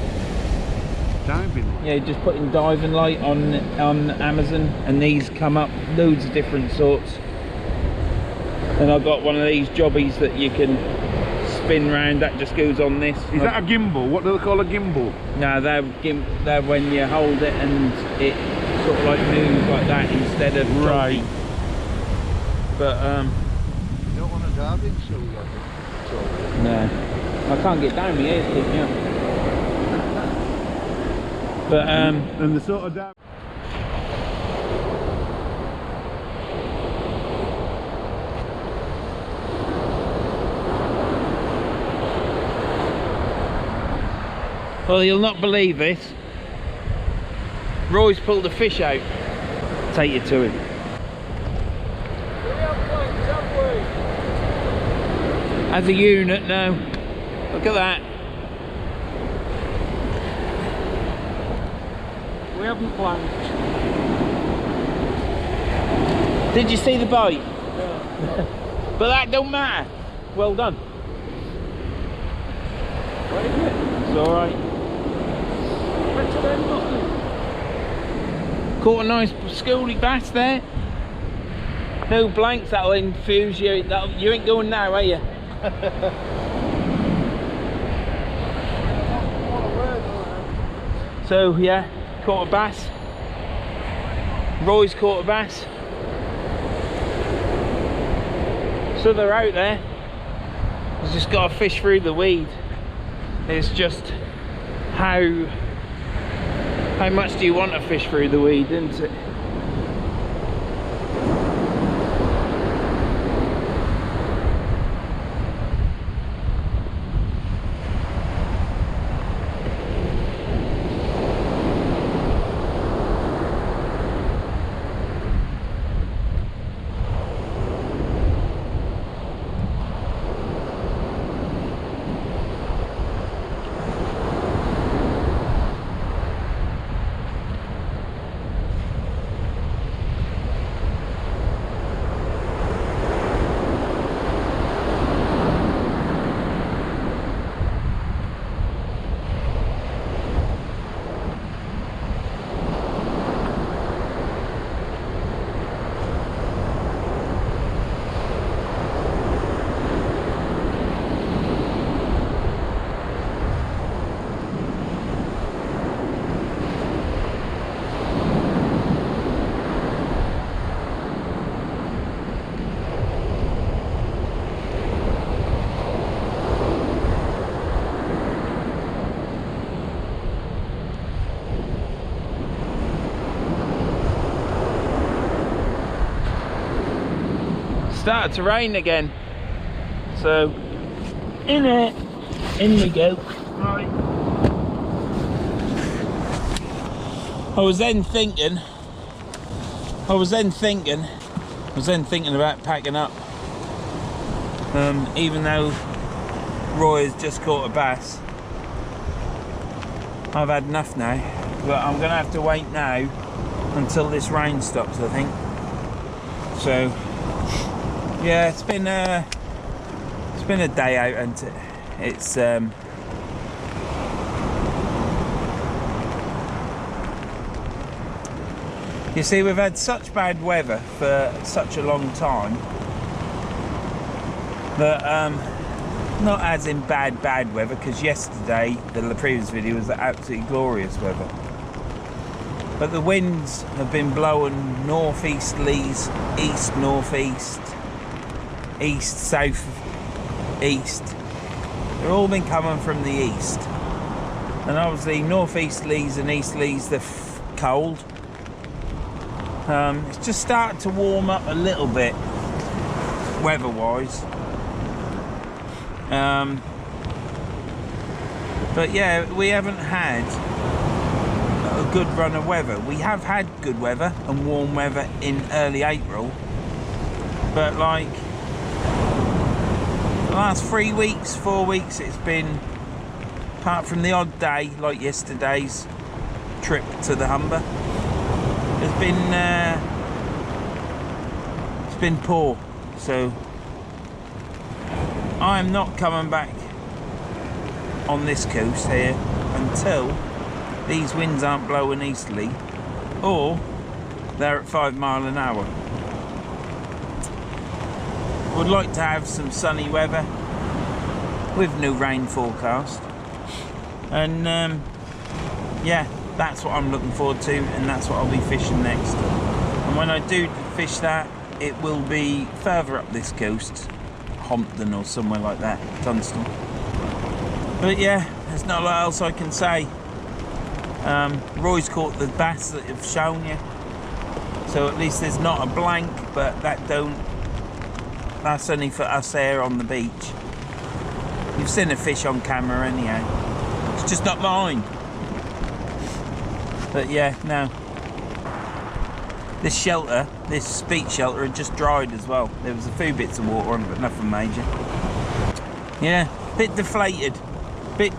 Diving light? Yeah, just putting diving light on Amazon, and these come up loads of different sorts. And I've got one of these jobbies that you can spin round, that just goes on this. Is that a gimbal? What do they call a gimbal? No, they're when you hold it and it sort of like move like that instead of Right. jogging. But You don't want to dive in so no, I can't get down here, it's keeping me up. But and the sort of dive. well, you'll not believe this. Roy's pulled a fish out. Take you to him. As a unit now. Look at that. We haven't planked. Did you see the bite? No. But that don't matter. Well done. What is it? It's alright. Better than nothing. Caught a nice schoolie bass there. No blanks, that'll infuse you. You ain't going now, are you? So yeah, caught a bass. Roy's caught a bass. So they're out there. He's just got to fish through the weed. It's just how much do you want to fish through the weed, isn't it? Started to rain again, so in we go. Right. I was then thinking about packing up. Even though Roy has just caught a bass, I've had enough now. But I'm gonna have to wait now until this rain stops, I think. So. Yeah, it's been a day out, hasn't it? It's you see, we've had such bad weather for such a long time that not as in bad weather, because yesterday, the previous video, was absolutely glorious weather. But the winds have been blowing northeasterlies, east northeast, east, south, east. They've all been coming from the east, and obviously northeasterlies and easterlies, they're cold. It's just started to warm up a little bit weather-wise, but yeah, we haven't had a good run of weather. We have had good weather and warm weather in early April, but like the last 3 weeks, 4 weeks, it's been, apart from the odd day like yesterday's trip to the Humber, it's been poor. So I'm not coming back on this coast here until these winds aren't blowing easterly, or they're at 5 miles an hour. Would like to have some sunny weather with no rain forecast, and yeah, That's what I'm looking forward to, and that's what I'll be fishing next. And when I do fish that, it will be further up this coast, Hompton or somewhere like that, Tunstall. But yeah, there's not a lot else I can say. Roy's caught the bass that I've shown you, so at least there's not a blank, but that's only for us here on the beach. You've seen a fish on camera anyhow. It's just not mine. But yeah, no. This shelter, this beach shelter, had just dried as well. There was a few bits of water on it, but nothing major. Yeah, bit deflated, but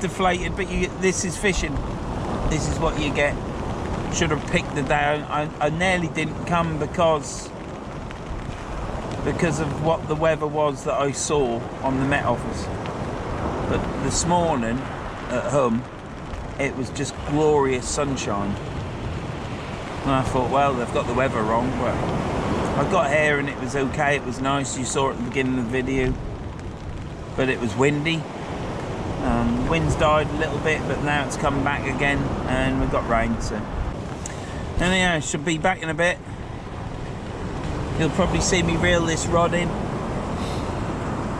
this is fishing. This is what you get. Should have picked the day. I nearly didn't come because of what the weather was that I saw on the Met Office. But this morning at home, it was just glorious sunshine. And I thought, well, they've got the weather wrong, but I got here and it was okay, it was nice. You saw it at the beginning of the video, but it was windy. The wind's died a little bit, but now it's come back again, and we've got rain, so anyhow, should be back in a bit. You'll probably see me reel this rod in,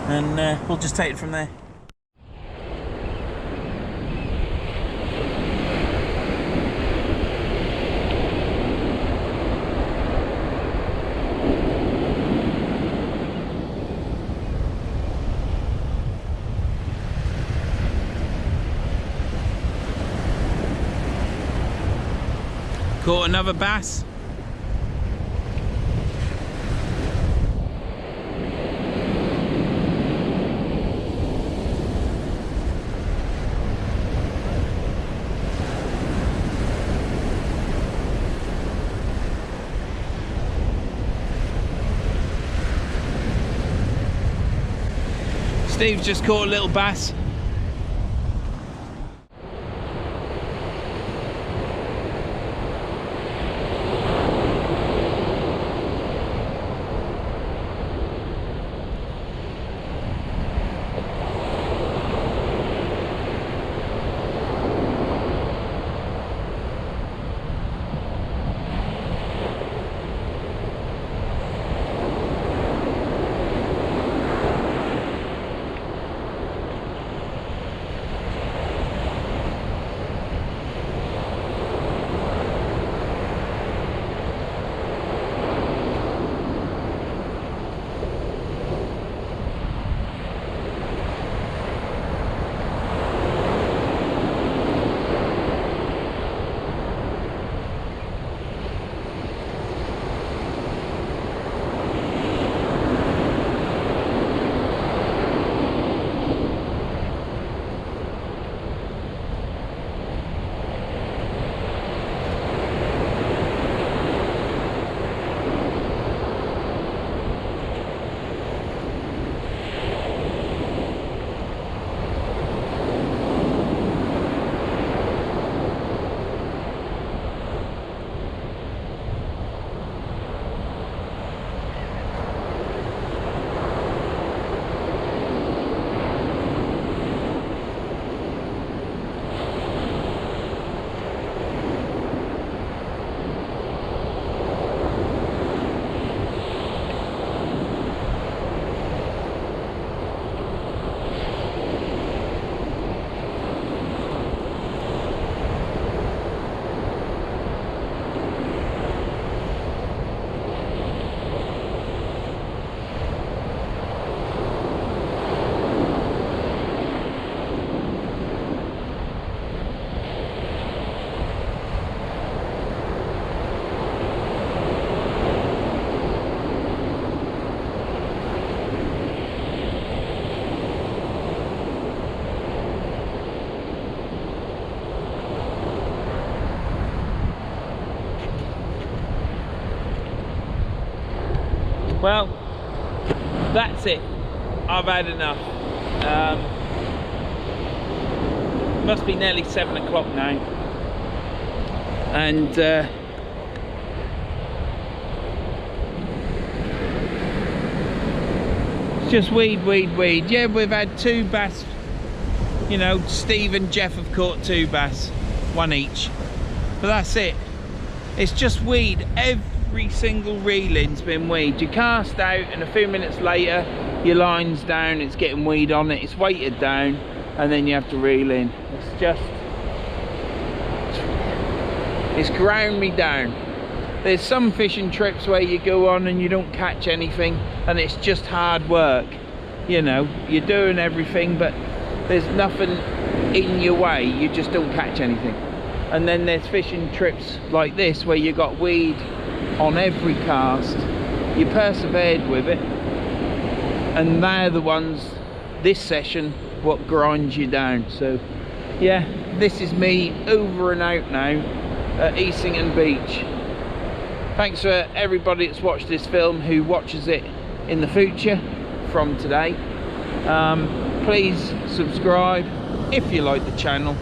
and we'll just take it from there. Caught another bass. Steve's just caught a little bass. Well, that's it. I've had enough. Must be nearly 7 o'clock now. And it's just weed. Yeah, we've had 2 bass. You know, Steve and Jeff have caught 2 bass, 1 each. But that's it. It's just weed. Every single reeling's been weed. You cast out and a few minutes later your line's down, it's getting weed on it, it's weighted down, and then you have to reel in. It's just, it's ground me down. There's some fishing trips where you go on and you don't catch anything and it's just hard work. You know, you're doing everything but there's nothing in your way, you just don't catch anything. And then there's fishing trips like this where you got weed on every cast, you persevered with it, and they're the ones, this session, what grinds you down. So yeah, this is me over and out now at Easington Beach. Thanks for everybody that's watched this film, who watches it in the future from today. Please subscribe if you like the channel.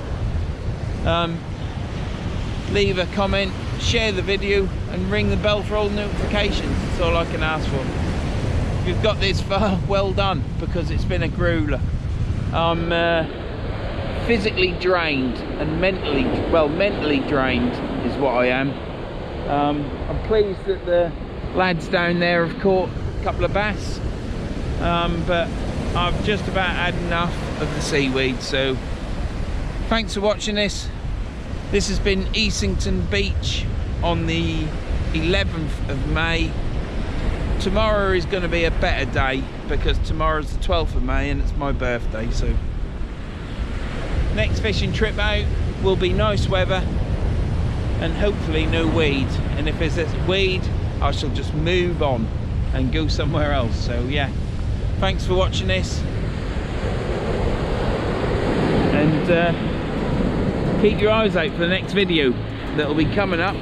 Leave a comment, share the video and ring the bell for all notifications. That's all I can ask for. If you've got this far, well done, because it's been a grueler. I'm physically drained and mentally drained is what I am. I'm pleased that the lads down there have caught a couple of bass, but I've just about had enough of the seaweed. So thanks for watching this. This has been Easington Beach on the 11th of May. Tomorrow is going to be a better day because tomorrow's the 12th of May and it's my birthday. So next fishing trip out will be nice weather and hopefully no weed. And if there's weed, I shall just move on and go somewhere else. So yeah, thanks for watching this. And keep your eyes out for the next video that'll be coming up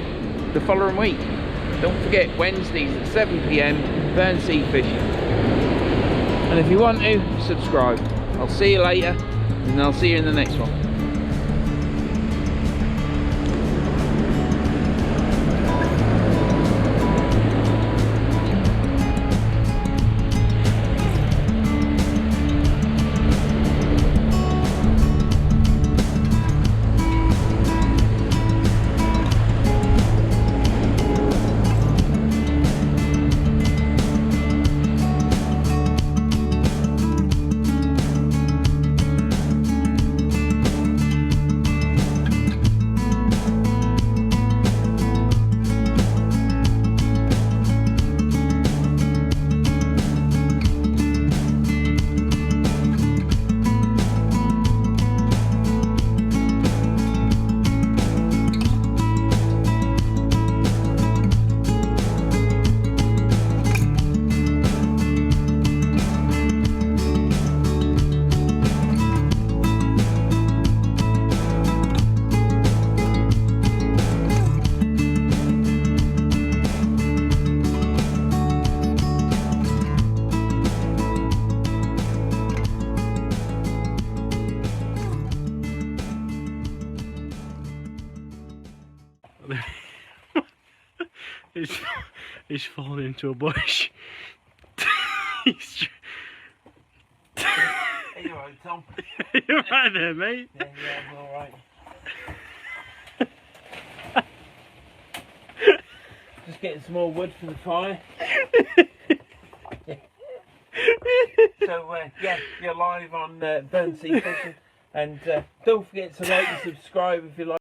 the following week. Don't forget, Wednesdays at 7 PM, Verns sea fishing. And if you want to, subscribe. I'll see you later, and I'll see you in the next one. He's fallen into a bush. Are you alright, Tom? You're right there, mate. Yeah, I'm alright. Just getting some more wood for the fire. So yeah, you're live on Verns sea fishing, and don't forget to like and subscribe if you like.